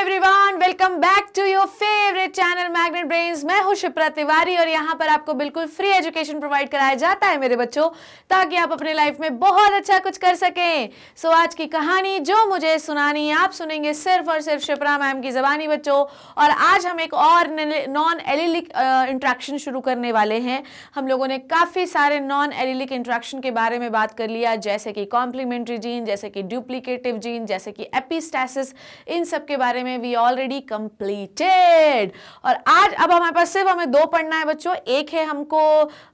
Everyone, welcome back to your favourite channel Magnet Brains. मैं हूं शिप्रा तिवारी और यहाँ पर आपको बिल्कुल फ्री एजुकेशन प्रोवाइड कराया जाता है मेरे बच्चों, ताकि आप अपने लाइफ में बहुत अच्छा कुछ कर सकें। सो आज की कहानी जो मुझे सुनानी है आप सुनेंगे सिर्फ और सिर्फ शिप्रा मैम की ज़बानी बच्चों। और आज हम एक और नॉन एलिलिक इंट्रैक्शन शुरू करने वाले हैं। हम लोगों ने काफ़ी सारे नॉन एलिलिक इंट्रैक्शन के बारे में बात कर लिया, जैसे कि कॉम्प्लीमेंट्री जीन, जैसे कि डुप्लीकेटिव जीन, जैसे कि एपिस्टैसिस, इन सब के बारे में वी ऑलरेडी कंप्लीटेड। और आज अब हमारे पास सिर्फ हमें दो पढ़ना है बच्चों। एक है हमको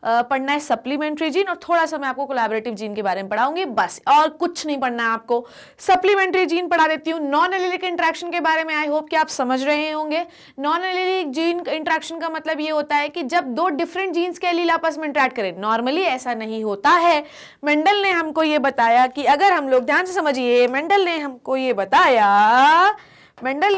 पढ़ना है सप्लीमेंट्री जीन और थोड़ा सा मैं आपको कोलैबोरेटिव जीन के बारे में पढ़ाऊंगी, बस और कुछ नहीं पढ़ना है आपको। सप्लीमेंट्री जीन पढ़ा देती हूँ। नॉन एलिलिक इंट्रैक्शन के बारे में आई होप कि आप समझ रहे होंगे। नॉन एलिलिक जीन इंट्रैक्शन का मतलब ये होता है कि जब दो डिफरेंट जीन्स के एलील आपस में इंटरेक्ट करें। नॉर्मली ऐसा नहीं होता है। मेंडल ने हमको ये बताया कि अगर हम लोग ध्यान से समझिए, मेंडल ने हमको ये बताया, मेंडल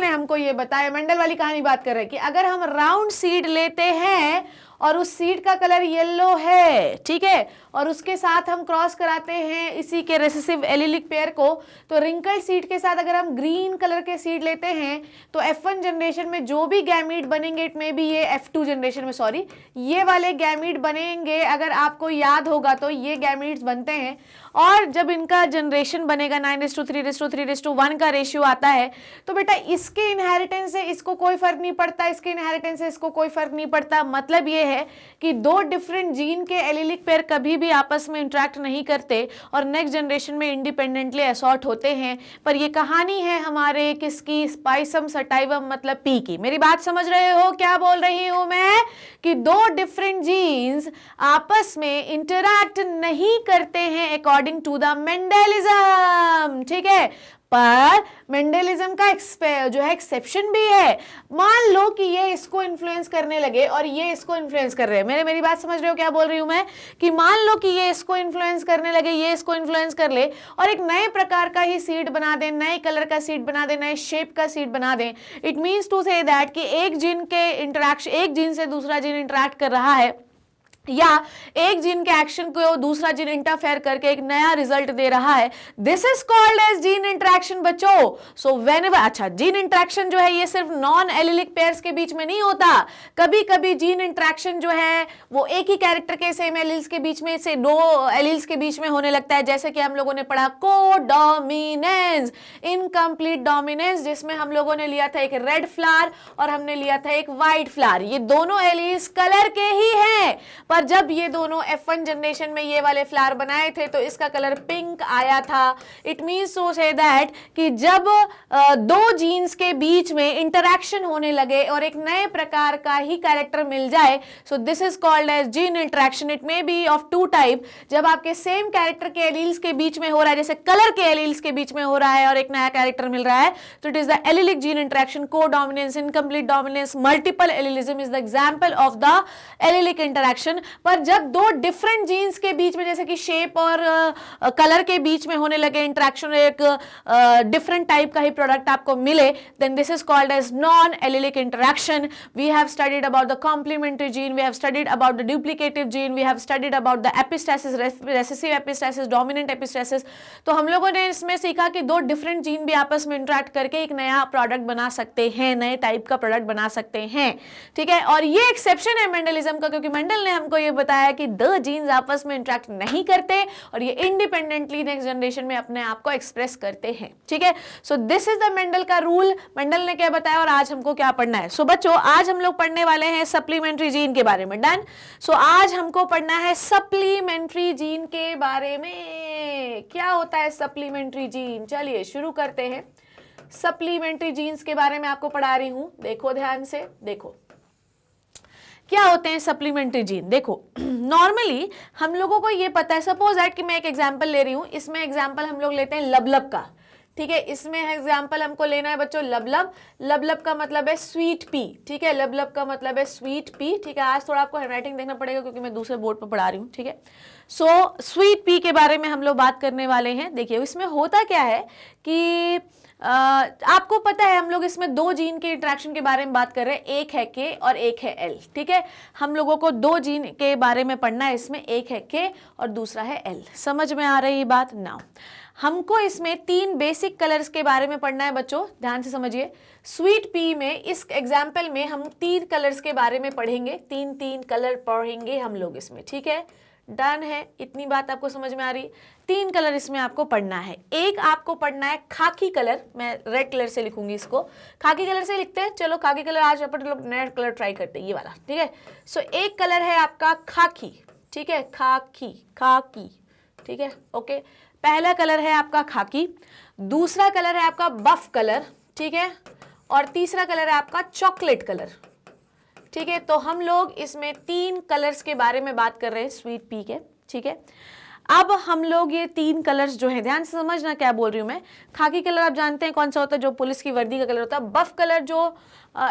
वाली कहानी बात कर रहे हैं कि अगर हम राउंड सीड लेते हैं और उस सीड का कलर येलो है, ठीक है, और उसके साथ हम क्रॉस कराते हैं इसी के रेसेसिव एलिलिक पेयर को, तो रिंकल सीड के साथ अगर हम ग्रीन कलर के सीड लेते हैं तो F1 जनरेशन में जो भी गैमीट बनेंगे, इट में भी ये F2 जनरेशन में, सॉरी, ये वाले गैमीट बनेंगे। अगर आपको याद होगा तो ये गैमीट्स बनते हैं और जब इनका जनरेशन बनेगा 9:3:3:1 का रेशियो आता है, तो बेटा इसके इनहेरिटेंस से इसको कोई फर्क नहीं पड़ता, इसके इनहेरिटेंस से इसको कोई फर्क नहीं पड़ता। मतलब ये है कि दो डिफरेंट जीन के एलिलिक पेयर कभी भी आपस में इंटरेक्ट नहीं करते और नेक्स्ट जनरेशन में इंडिपेंडेंटली असॉर्ट होते हैं। पर ये कहानी है हमारे किसकी, स्पाइसम सटाइवम मतलब पी की। मेरी बात समझ रहे हो क्या बोल रही हूं मैं, कि दो डिफरेंट जीन्स आपस में इंटरैक्ट नहीं करते हैं अकॉर्डिंग टू द मेंडलिज्म, ठीक है। पर मेंडलिज्म का जो है एक्सेप्शन भी है। मान लो कि ये इसको इन्फ्लुएंस करने लगे और ये इसको इन्फ्लुएंस कर रहे हैं। मेरी बात समझ रहे हो क्या बोल रही हूं मैं, कि मान लो कि ये इसको इन्फ्लुएंस करने लगे, ये इसको इन्फ्लुएंस कर ले और एक नए प्रकार का ही सीड बना दें, नए कलर का सीड बना दें, नए शेप का सीड बना दें। It means to say that कि एक जीन के इंटरैक्शन, एक जीन से दूसरा जीन इंटरैक्ट कर रहा है या एक जीन के एक्शन को दूसरा जीन इंटरफेयर करके एक नया रिजल्ट दे रहा है। This is called as gene interaction बच्चों। सो व्हेनेवर, अच्छा, जीन इंटरेक्शन जो है ये सिर्फ नॉन एलिलिक पेयर्स के बीच में नहीं होता। कभी कभी जीन इंटरेक्शन जो है वो एक ही कैरेक्टर के सेम एलिल्स के बीच में से दो एलिल्स के बीच में होने लगता है, जैसे कि हम लोगों ने पढ़ा कोडोमिनेंस, इनकम्प्लीट डोमिनेंस, जिसमें हम लोगों ने लिया था एक रेड फ्लावर और हमने लिया था एक व्हाइट फ्लावर। ये दोनों एलिल्स कलर के ही हैं, पर जब ये दोनों F1 जनरेशन में ये वाले फ्लावर बनाए थे तो इसका कलर पिंक आया था। It means to say that कि जब दो जीन्स के बीच में इंटरैक्शन होने लगे और एक नए प्रकार का ही कैरेक्टर मिल जाए, so this is called as gene interaction. It may be of two type. जब आपके सेम कैरेक्टर के एलील्स के बीच में हो रहा है, जैसे कलर के एलील्स के बीच में हो रहा है और एक नया कैरेक्टर मिल रहा है, तो it is the allylic gene interaction. Codominance, incomplete dominance, multiple allelism is the example of the allylic interaction. पर जब दो डिफरेंट जीन्स के बीच में, जैसे कि शेप और कलर के बीच में होने लगे इंटरेक्शन, एक डिफरेंट टाइप का ही प्रोडक्ट आपको मिले, then this is called as non allelic interaction. We have studied about the complementary gene, we have studied about the duplicative gene, we have studied about the epistasis, recessive epistasis, dominant epistasis. तो हम लोगों ने इसमें सीखा कि दो different gene भी आपस में इंटरैक्ट करके एक नया प्रोडक्ट बना सकते हैं, नए टाइप का प्रोडक्ट बना सकते हैं, ठीक है। और ये एक्सेप्शन है मेंडलिज्म का, क्योंकि मेंडल ने हमको ये बताया कि दो जीन्स आपस में इंटरैक्ट नहीं करते और ये इंडिपेंडेंटली नेक्स्ट जनरेशन में अपने आप को एक्सप्रेस करते हैं, ठीक है। सो दिस इज द मेंडल का रूल। मेंडल ने क्या बताया और आज हमको क्या पढ़ना है। सो बच्चों, आज हम लोग पढ़ने वाले हैं सप्लीमेंट्री जीन के बारे में। डन। सो आज हमको पढ़ना है सप्लीमेंट्री जीन के बारे में। क्या होता है सप्लीमेंट्री जीन, चलिए शुरू करते हैं। सप्लीमेंट्री जीन्स के बारे में आपको पढ़ा रही हूं, देखो ध्यान से, देखो क्या होते हैं सप्लीमेंट्री जीन। देखो नॉर्मली हम लोगों को ये पता है, सपोज दैट कि मैं एक एग्जांपल ले रही हूँ, इसमें एग्जांपल हम लोग लेते हैं लबलब का, ठीक है। इसमें एग्जांपल हमको लेना है बच्चों लबलब। लबलब का मतलब है स्वीट पी, ठीक है। लबलब का मतलब है स्वीट पी, ठीक है। आज थोड़ा आपको हैंडराइटिंग देखना पड़ेगा क्योंकि मैं दूसरे बोर्ड पर पढ़ा रही हूँ, ठीक है। सो स्वीट पी के बारे में हम लोग बात करने वाले हैं। देखिए इसमें होता क्या है कि आपको पता है हम लोग इसमें दो जीन के इंटरेक्शन के बारे में बात कर रहे हैं, एक है के और एक है एल, ठीक है। हम लोगों को दो जीन के बारे में पढ़ना है इसमें, एक है के और दूसरा है एल। समझ में आ रही बात? नाउ हमको इसमें 3 बेसिक कलर्स के बारे में पढ़ना है बच्चों, ध्यान से समझिए। स्वीट पी में इस एग्जाम्पल में हम 3 कलर्स के बारे में पढ़ेंगे, 3 कलर पढ़ेंगे हम लोग इसमें, ठीक है। डन है, इतनी बात आपको समझ में आ रही। 3 कलर इसमें आपको पढ़ना है। एक आपको पढ़ना है खाकी कलर, मैं रेड कलर से लिखूंगी इसको, खाकी कलर से लिखते हैं। चलो खाकी कलर आज अपन लोग नया कलर ट्राई करते हैं, ये वाला, ठीक है। सो एक कलर है आपका खाकी, ठीक है, खाकी, खाकी, ठीक है, ओके। पहला कलर है आपका खाकी, दूसरा कलर है आपका बफ कलर, ठीक है, और तीसरा कलर है आपका चॉकलेट कलर, ठीक है। तो हम लोग इसमें 3 कलर्स के बारे में बात कर रहे हैं स्वीट पी के, ठीक है। अब हम लोग ये 3 कलर्स जो है, ध्यान से समझना क्या बोल रही हूँ मैं। खाकी कलर आप जानते हैं कौन सा होता है, जो पुलिस की वर्दी का कलर होता है। बफ कलर जो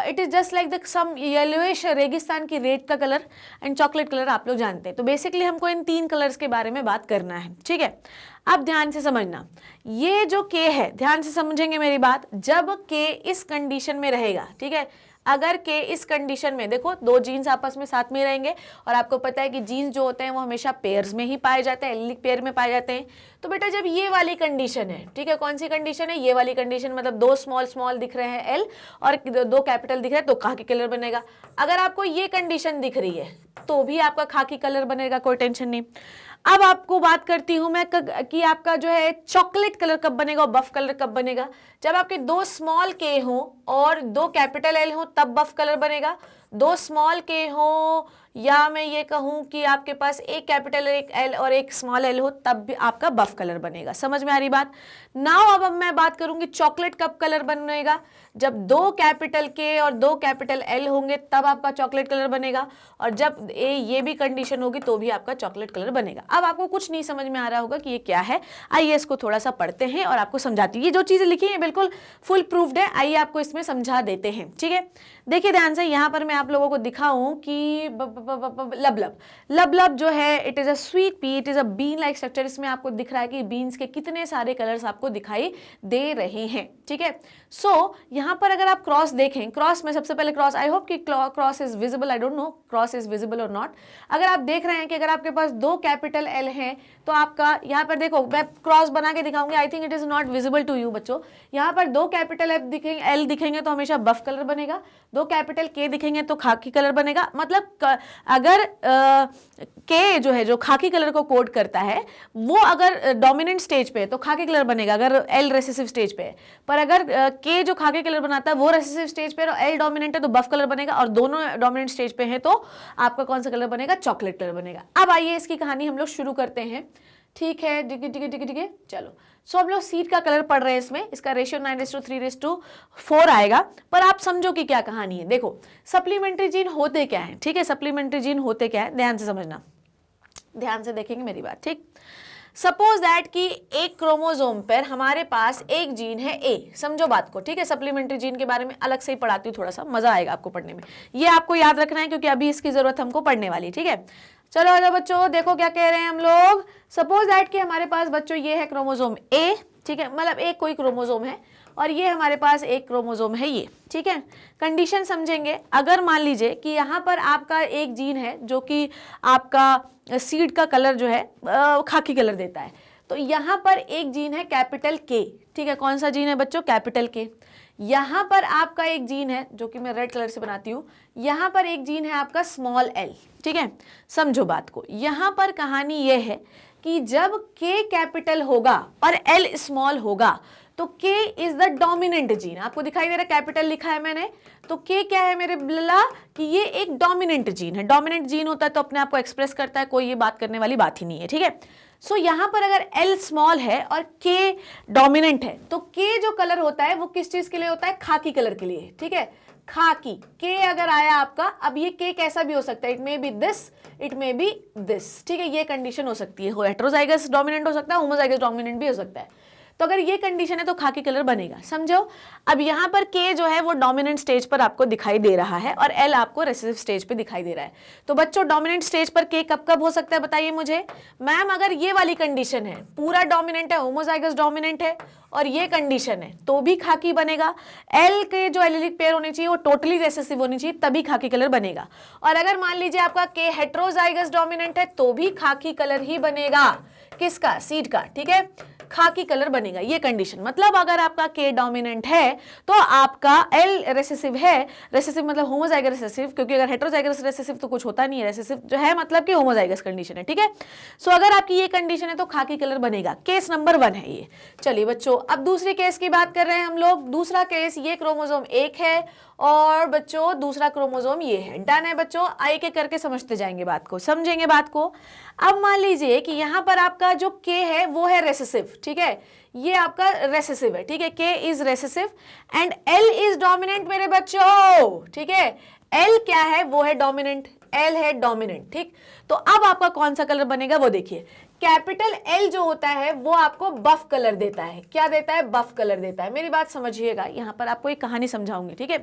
it is just like the some yellowish रेगिस्तान की रेत का कलर, एंड चॉकलेट कलर आप लोग जानते हैं। तो बेसिकली हमको इन 3 कलर्स के बारे में बात करना है, ठीक है। अब ध्यान से समझना, ये जो के है, ध्यान से समझेंगे मेरी बात, जब के इस कंडीशन में रहेगा, ठीक है, अगर के इस कंडीशन में, देखो 2 जीन्स आपस में साथ में रहेंगे, और आपको पता है कि जीन्स जो होते हैं वो हमेशा पेयर्स में ही पाए जाते हैं, एलिलिक पेयर में पाए जाते हैं। तो बेटा जब ये वाली कंडीशन है, ठीक है, कौन सी कंडीशन है, ये वाली कंडीशन, मतलब 2 स्मॉल स्मॉल दिख रहे हैं एल और 2 कैपिटल दिख रहे हैं, तो खाकी कलर बनेगा। अगर आपको ये कंडीशन दिख रही है तो भी आपका खाकी कलर बनेगा, कोई टेंशन नहीं। अब आपको बात करती हूं मैं कि आपका जो है चॉकलेट कलर कब बनेगा और बफ कलर कब बनेगा। जब आपके 2 स्मॉल के हो और 2 कैपिटल एल हो तब बफ कलर बनेगा। 2 स्मॉल के हो, या मैं ये कहूं कि आपके पास एक कैपिटल एक एल और एक स्मॉल एल हो, तब भी आपका बफ कलर बनेगा। समझ में आ रही बात। नाउ अब मैं बात करूंगी चॉकलेट कब कलर बनेगा। जब 2 कैपिटल के और 2 कैपिटल एल होंगे तब आपका चॉकलेट कलर बनेगा, और जब ये भी कंडीशन होगी तो भी आपका चॉकलेट कलर बनेगा। अब आपको कुछ नहीं समझ में आ रहा होगा कि ये क्या है, आइए इसको थोड़ा सा पढ़ते हैं और आपको समझाती हूँ। ये जो चीजें लिखी है बिल्कुल फुल प्रूफ्ड है, आइए आपको इसमें समझा देते हैं, ठीक है। देखिए ध्यान से, यहाँ पर मैं आप लोगों को दिखाऊं कि लबलब जो है, it is a sweet pea, it is a bean like structure. इसमें आपको दिख रहा है कि बीन्स के कितने सारे कलर्स आपको दिखाई दे रहे हैं, ठीक है। सो यहाँ पर अगर आप क्रॉस देखें, क्रॉस में सबसे पहले क्रॉस, आई होप कि cross is visible, I don't know cross is visible और नॉट। अगर आप देख रहे हैं कि अगर आपके पास 2 कैपिटल एल हैं तो आपका यहाँ पर देखो, मैं क्रॉस बना के दिखाऊंगी, I think it is not visible to you बच्चों। यहाँ पर 2 कैपिटल एल दिखेंगे तो हमेशा बफ कलर बनेगा, 2 कैपिटल के दिखेंगे तो खाकी कलर बनेगा। मतलब अगर के जो है, जो खाकी कलर को कोड करता है, वो अगर डोमिनेंट स्टेज पे है तो खाकी कलर बनेगा, अगर एल रेसेसिव स्टेज पे है। पर अगर के जो खाकी कलर बनाता है वो रेसेसिव स्टेज पे है और एल डोमिनेंट है तो बफ कलर बनेगा, और दोनों डोमिनेंट स्टेज पे है तो आपका कौन सा कलर बनेगा, चॉकलेट कलर बनेगा। अब आइए इसकी कहानी हम लोग शुरू करते हैं, ठीक है, ठीक है, चलो। सो हम लोग सीड का कलर पढ़ रहे हैं इसमें, इसका रेशियो 9:3:4 आएगा। पर आप समझो कि क्या कहानी है। देखो सप्लीमेंट्री जीन होते क्या है, ठीक है, सप्लीमेंट्री जीन होते क्या है, ध्यान से समझना, ध्यान से देखेंगे मेरी बात, ठीक। सपोज दैट कि एक क्रोमोसोम पर हमारे पास एक जीन है ए, समझो बात को, ठीक है। सप्लीमेंट्री जीन के बारे में अलग से ही पढ़ाती हूँ, थोड़ा सा मजा आएगा आपको पढ़ने में, ये आपको याद रखना है क्योंकि अभी इसकी जरूरत हमको पढ़ने वाली, ठीक है। चलो आजा बच्चों, देखो क्या कह रहे हैं हम लोग। सपोज दैट कि हमारे पास बच्चों ये है क्रोमोसोम ए, ठीक है, मतलब एक कोई क्रोमोसोम है और ये हमारे पास एक क्रोमोसोम है ये, ठीक है। कंडीशन समझेंगे, अगर मान लीजिए कि यहाँ पर आपका एक जीन है जो कि आपका सीड का कलर जो है खाकी कलर देता है, तो यहाँ पर एक जीन है कैपिटल के, ठीक है। कौन सा जीन है बच्चों, कैपिटल के। यहाँ पर आपका एक जीन है जो कि मैं रेड कलर से बनाती हूँ, यहाँ पर एक जीन है आपका स्मॉल एल, ठीक है। समझो बात को, यहाँ पर कहानी ये है कि जब के कैपिटल होगा और एल स्मॉल होगा तो के इज द डोमिनेंट जीन। आपको दिखाई दे रहा है कैपिटल लिखा है मैंने, तो के क्या है मेरे बिल्ला, कि ये एक डोमिनेंट जीन है। डोमिनेंट जीन होता है तो अपने आप को एक्सप्रेस करता है, कोई ये बात करने वाली बात ही नहीं है, ठीक है। सो यहाँ पर अगर एल स्मॉल है और के डोमिनेंट है तो के जो कलर होता है वो किस चीज के लिए होता है, खाकी कलर के लिए, ठीक है। खाकी के अगर आया आपका, अब ये के कैसा भी हो सकता है, it may B this, it may B this, ठीक है। ये कंडीशन हो सकती है, हेटेरोजाइगस डोमिनेंट हो सकता है, होमोजाइगस डोमिनेंट भी हो सकता है। तो अगर ये कंडीशन है तो खाकी कलर बनेगा, समझो। अब यहाँ पर के जो है वो डोमिनेंट स्टेज पर आपको दिखाई दे रहा है और एल आपको रेसेसिव स्टेज पे दिखाई दे रहा है। तो बच्चों डोमिनेंट स्टेज पर के कब कब हो सकता है बताइए मुझे। मैम अगर ये वाली कंडीशन है, पूरा डोमिनेंट है, होमोजाइगस डोमिनेंट है और ये कंडीशन है तो भी खाकी बनेगा। एल के जो एलिलिक पेयर होनी चाहिए वो टोटली रेसेसिव होनी चाहिए, तभी खाकी कलर बनेगा। और अगर मान लीजिए आपका के हेटेरोजाइगस डोमिनेंट है तो भी खाकी कलर ही बनेगा, किसका, सीड का, ठीक है। खाकी कलर बनेगा, ये कंडीशन। मतलब अगर आपका के डोमिनेंट है तो आपका एल रेसेसिव है, रेसेसिव मतलब होमोजाइगस रेसेसिव, क्योंकि अगर हेटेरोजाइगस रेसेसिव तो कुछ होता नहीं है, रेसेसिव जो है मतलब कि होमोजाइगस कंडीशन है, ठीक है। सो अगर आपकी ये कंडीशन है तो खाकी कलर बनेगा। केस नंबर 1 है ये। चलिए बच्चों, अब दूसरी केस की बात कर रहे हैं हम लोग। दूसरा केस, ये क्रोमोसोम 1 है और बच्चों दूसरा क्रोमोसोम ये है। डन है बच्चों, एक एक करके समझते जाएंगे बात को, समझेंगे बात को। अब मान लीजिए कि यहाँ पर आपका जो के है वो है रेसेसिव, ठीक है, ये आपका रेसेसिव है, ठीक है, के is recessive and L is dominant मेरे बच्चों, ठीक है। एल क्या है, वो है डोमिनेंट, एल है डोमिनेंट, ठीक। तो अब आपका कौन सा कलर बनेगा वो देखिए। कैपिटल एल जो होता है वो आपको बफ कलर देता है। क्या देता है? बफ कलर देता है। मेरी बात समझिएगा, यहां पर आपको एक कहानी समझाऊंगी, ठीक है।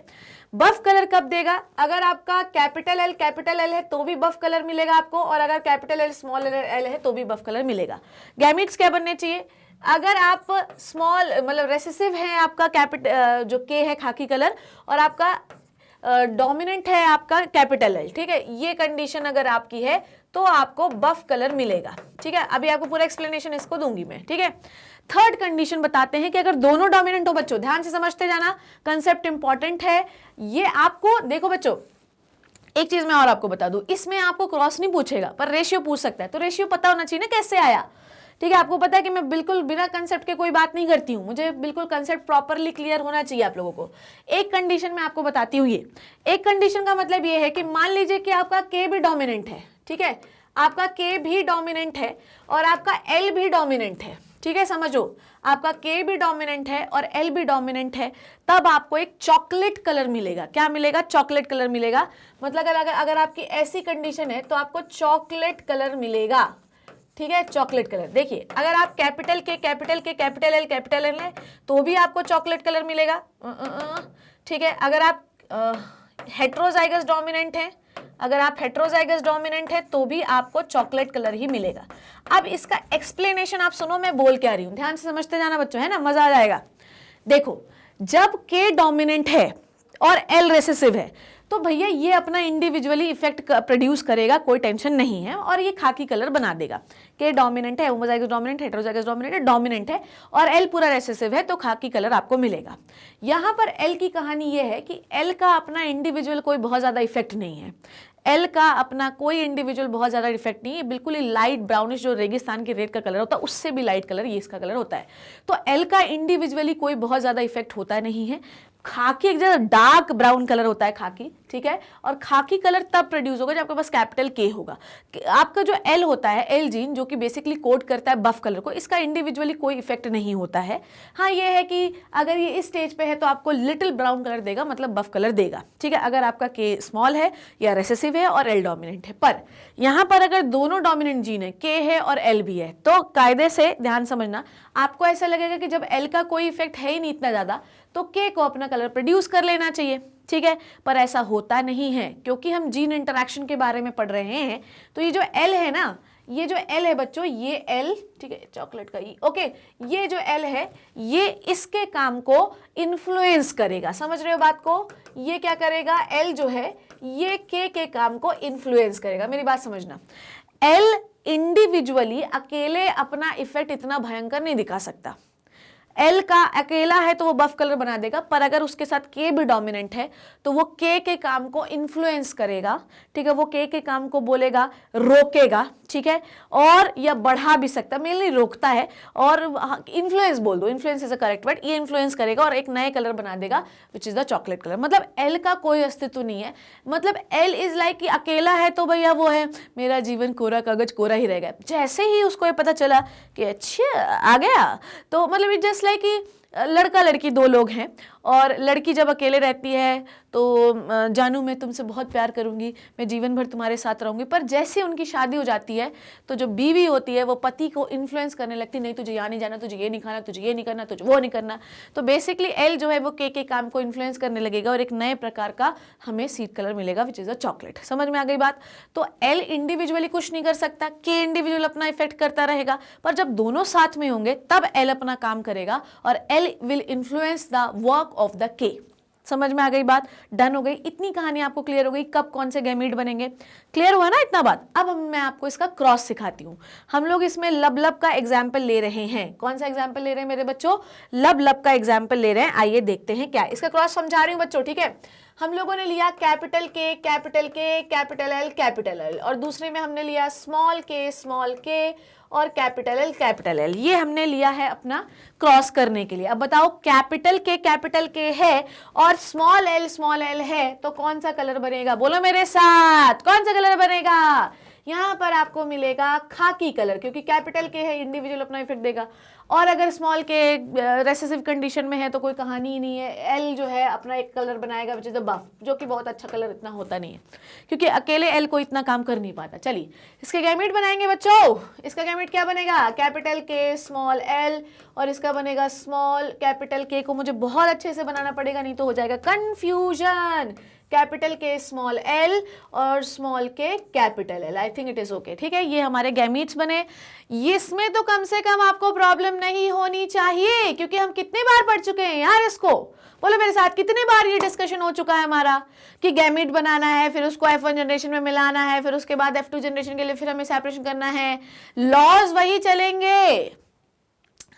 बफ कलर कब देगा? अगर आपका कैपिटल एल है तो भी बफ कलर मिलेगा आपको, और अगर कैपिटल एल स्मॉल एल है तो भी बफ कलर मिलेगा। गैमीट्स क्या बनने चाहिए? अगर आप स्मॉल मतलब रेसेसिव है आपका कैपिटल जो के है खाकी कलर, और आपका डोमिनेंट है आपका कैपिटल एल, ठीक है, ये कंडीशन अगर आपकी है तो आपको बफ कलर मिलेगा, ठीक है। अभी आपको पूरा एक्सप्लेनेशन इसको दूंगी मैं, ठीक है। थर्ड कंडीशन बताते हैं कि अगर दोनों डोमिनेंट हो, बच्चों ध्यान से समझते जाना, कंसेप्ट इंपॉर्टेंट है ये आपको। देखो बच्चों, एक चीज मैं और आपको बता दूं, इसमें आपको क्रॉस नहीं पूछेगा पर रेशियो पूछ सकता है, तो रेशियो पता होना चाहिए ना कैसे आया, ठीक है। आपको पता है कि मैं बिल्कुल बिना कंसेप्ट के कोई बात नहीं करती हूं, मुझे बिल्कुल कंसेप्ट प्रॉपरली क्लियर होना चाहिए आप लोगों को। एक कंडीशन मैं आपको बताती हूँ, ये एक कंडीशन का मतलब ये है कि मान लीजिए कि आपका के भी डोमिनेंट है, ठीक है, आपका के भी डोमिनेंट है और आपका एल भी डोमिनेंट है, ठीक है, समझो, आपका के भी डोमिनेंट है और एल भी डोमिनेंट है, तब आपको एक चॉकलेट कलर मिलेगा। क्या मिलेगा? चॉकलेट कलर मिलेगा। मतलब अगर आपकी ऐसी कंडीशन है तो आपको चॉकलेट कलर मिलेगा, ठीक है, चॉकलेट कलर। देखिए, अगर आप कैपिटल एल है तो भी आपको चॉकलेट कलर मिलेगा, ठीक है। अगर आप हेटेरोजाइगस डोमिनेंट है, अगर आप हेटेरोजाइगस डोमिनेंट है तो भी आपको चॉकलेट कलर ही मिलेगा। अब इसका एक्सप्लेनेशन आप सुनो, मैं बोल क्या रही हूं, ध्यान से समझते जाना बच्चों, है ना, मजा आ जाएगा। देखो, जब के डोमिनेंट है और एल रेसेसिव है तो भैया ये अपना इंडिविजुअली इफेक्ट प्रोड्यूस करेगा, कोई टेंशन नहीं है, और ये खाकी कलर बना देगा। के डोमिनेंट है, होमोजाइगस डोमिनेंट, हेटेरोजाइगस डोमिनेंट है और एल पूरा रेसेसिव है तो खाकी कलर आपको मिलेगा। यहां पर एल की कहानी ये है कि एल का अपना इंडिविजुअल कोई बहुत ज्यादा इफेक्ट नहीं है। एल का अपना कोई इंडिविजुअल बहुत ज्यादा इफेक्ट नहीं है, बिल्कुल ही लाइट ब्राउनिश जो रेगिस्तान के रेत का कलर होता है उससे भी लाइट कलर ये इसका कलर होता है। तो एल का इंडिविजुअली कोई बहुत ज्यादा इफेक्ट होता नहीं है। खाकी एक जगह डार्क ब्राउन कलर होता है खाकी, ठीक है, और खाकी कलर तब प्रोड्यूस होगा जब आपके पास कैपिटल के होगा। आपका जो एल होता है, एल जीन, जो कि बेसिकली कोड करता है बफ कलर को, इसका इंडिविजुअली कोई इफेक्ट नहीं होता है। हाँ, ये है कि अगर ये इस स्टेज पे है तो आपको लिटिल ब्राउन कलर देगा, मतलब बफ कलर देगा, ठीक है, अगर आपका के स्मॉल है या रेसेसिव है और एल डोमिनेंट है। पर यहाँ पर अगर दोनों डोमिनेंट जीन है, के है और एल भी है, तो कायदे से ध्यान समझना, आपको ऐसा लगेगा कि जब एल का कोई इफेक्ट है ही नहीं इतना ज्यादा तो के को अपना कलर प्रोड्यूस कर लेना चाहिए, ठीक है, पर ऐसा होता नहीं है क्योंकि हम जीन इंटरैक्शन के बारे में पढ़ रहे हैं। तो ये जो एल है ना, ये जो एल है बच्चों, ये एल, ठीक है, चॉकलेट का ई, ओके, ये जो एल है ये इसके काम को इन्फ्लुएंस करेगा। समझ रहे हो बात को? ये क्या करेगा? एल जो है ये के काम को इन्फ्लुएंस करेगा। मेरी बात समझना, एल इंडिविजुअली अकेले अपना इफेक्ट इतना भयंकर नहीं दिखा सकता। एल का अकेला है तो वो बफ कलर बना देगा, पर अगर उसके साथ के भी डोमिनेंट है तो वो के काम को इन्फ्लुएंस करेगा, ठीक है, वो के काम को बोलेगा, रोकेगा, ठीक है, और या बढ़ा भी सकता है, मेनली रोकता है, और इन्फ्लुएंस बोल दो, influence is a correct word, ये इन्फ्लुएंस करेगा और एक नए कलर बना देगा विच इज द चॉकलेट कलर। मतलब एल का कोई अस्तित्व नहीं है, मतलब एल इज लाइक कि अकेला है तो भैया वो है मेरा जीवन कोरा कागज कोरा ही रहेगा। जैसे ही उसको ये पता चला कि अच्छा आ गया, तो मतलब इट जस्ट लाइक कि लड़का लड़की दो लोग हैं और लड़की जब अकेले रहती है तो जानू मैं तुमसे बहुत प्यार करूंगी, मैं जीवन भर तुम्हारे साथ रहूंगी, पर जैसे उनकी शादी हो जाती है तो जो बीवी होती है वो पति को इन्फ्लुएंस करने लगती, नहीं तुझे यहाँ नहीं जाना, तुझे ये नहीं खाना, तुझे ये नहीं करना, तुझे वो नहीं करना। तो बेसिकली एल जो है वो के काम को इन्फ्लुएंस करने लगेगा और एक नए प्रकार का हमें सीड कलर मिलेगा विच इज अ चॉकलेट। समझ में आ गई बात? तो एल इंडिविजुअली कुछ नहीं कर सकता, के इंडिविजुअल अपना इफेक्ट करता रहेगा, पर जब दोनों साथ में होंगे तब एल अपना काम करेगा और L will influence the work of the के। समझ में आ गई बात, डन हो गई, इतनी कहानी आपको क्लियर हो गई कब कौन से गैमीट बनेंगे, क्लियर हुआ ना इतना बात। अब मैं आपको इसका क्रॉस सिखाती हूँ। हम लोग इसमें लब लब का एग्जाम्पल ले रहे हैं। कौन सा एग्जाम्पल ले रहे हैं मेरे बच्चों? लब लब का एग्जाम्पल ले रहे हैं। आइए देखते हैं क्या इसका क्रॉस समझा रही हूँ बच्चों, ठीक है। हम लोगों ने लिया capital K, capital K, capital L, capital L, और दूसरे में हमने लिया स्मॉल के और कैपिटल एल, ये हमने लिया है अपना क्रॉस करने के लिए। अब बताओ कैपिटल के है और स्मॉल एल है, तो कौन सा कलर बनेगा? बोलो मेरे साथ, कौन सा कलर बनेगा? यहाँ पर आपको मिलेगा खाकी कलर, क्योंकि कैपिटल के है, इंडिविजुअल अपना इफेक्ट देगा। और अगर स्मॉल के रेसेसिव कंडीशन में है तो कोई कहानी ही नहीं है, एल जो है अपना एक कलर बनाएगा विच इज द बफ, जो कि बहुत अच्छा कलर इतना होता नहीं है, क्योंकि अकेले एल को इतना काम कर नहीं पाता। चलिए इसके गैमेट बनाएंगे बच्चों। इसका गैमेट क्या बनेगा? कैपिटल के स्मॉल एल, और इसका बनेगा स्मॉल कैपिटल के को मुझे बहुत अच्छे से बनाना पड़ेगा, नहीं तो हो जाएगा confusion. Capital K small l और small k capital L, I think it is okay, ठीक है। ये हमारे गैमीट्स बने। इसमें तो कम से कम आपको प्रॉब्लम नहीं होनी चाहिए, क्योंकि हम कितने बार पढ़ चुके हैं यार इसको, बोलो मेरे साथ, कितने बार ये डिस्कशन हो चुका है हमारा कि गैमीट बनाना है, फिर उसको F1 जनरेशन में मिलाना है, फिर उसके बाद F2 जनरेशन के लिए फिर हमें सेपरेशन करना है। लॉज वही चलेंगे,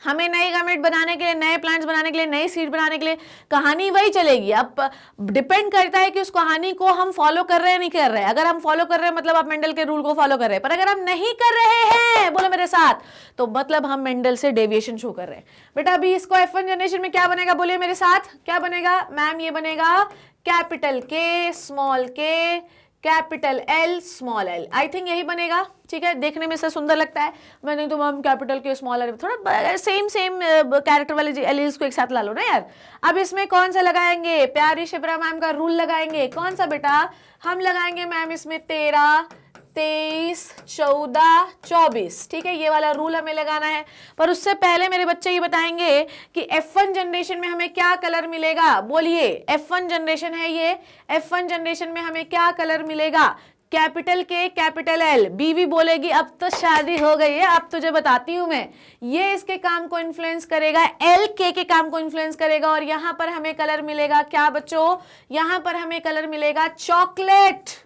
हमें नए गैमेट बनाने के लिए, नए प्लांट्स बनाने के लिए, नई सीड बनाने के लिए कहानी वही चलेगी। अब डिपेंड करता है कि उस कहानी को हम फॉलो कर रहे हैं नहीं कर रहे हैं। अगर हम फॉलो कर रहे हैं मतलब आप मेंडल के रूल को फॉलो कर रहे हैं, पर अगर हम नहीं कर रहे हैं, बोलो मेरे साथ, तो मतलब हम मेंडल से डेविएशन शो कर रहे हैं। बेटा अभी इसको F1 जनरेशन में क्या बनेगा? बोलिए मेरे साथ, क्या बनेगा मैम? ये बनेगा capital K small k capital L small L, I think यही बनेगा, ठीक है। देखने में से सुंदर लगता है, मैंने तो ma'am capital K small L, थोड़ा सेम कैरेक्टर वाले एलिल्स को एक साथ ला लो ना यार। अब इसमें कौन सा लगाएंगे? प्यारी शिप्रा मैम का रूल लगाएंगे। कौन सा बेटा? हम लगाएंगे मैम इसमें 13, 23, 14, 24, ठीक है, ये वाला रूल हमें लगाना है। पर उससे पहले मेरे बच्चे ये बताएंगे कि F1 जनरेशन में हमें क्या कलर मिलेगा? बोलिए, F1 जनरेशन है ये, F1 जनरेशन में हमें क्या कलर मिलेगा? Capital K capital L. बीवी बोलेगी अब तो शादी हो गई है, अब तुझे बताती हूं मैं। ये इसके काम को इन्फ्लुएंस करेगा, एल के काम को इन्फ्लुएंस करेगा, और यहां पर हमें कलर मिलेगा क्या बच्चों? यहां पर हमें कलर मिलेगा चॉकलेट।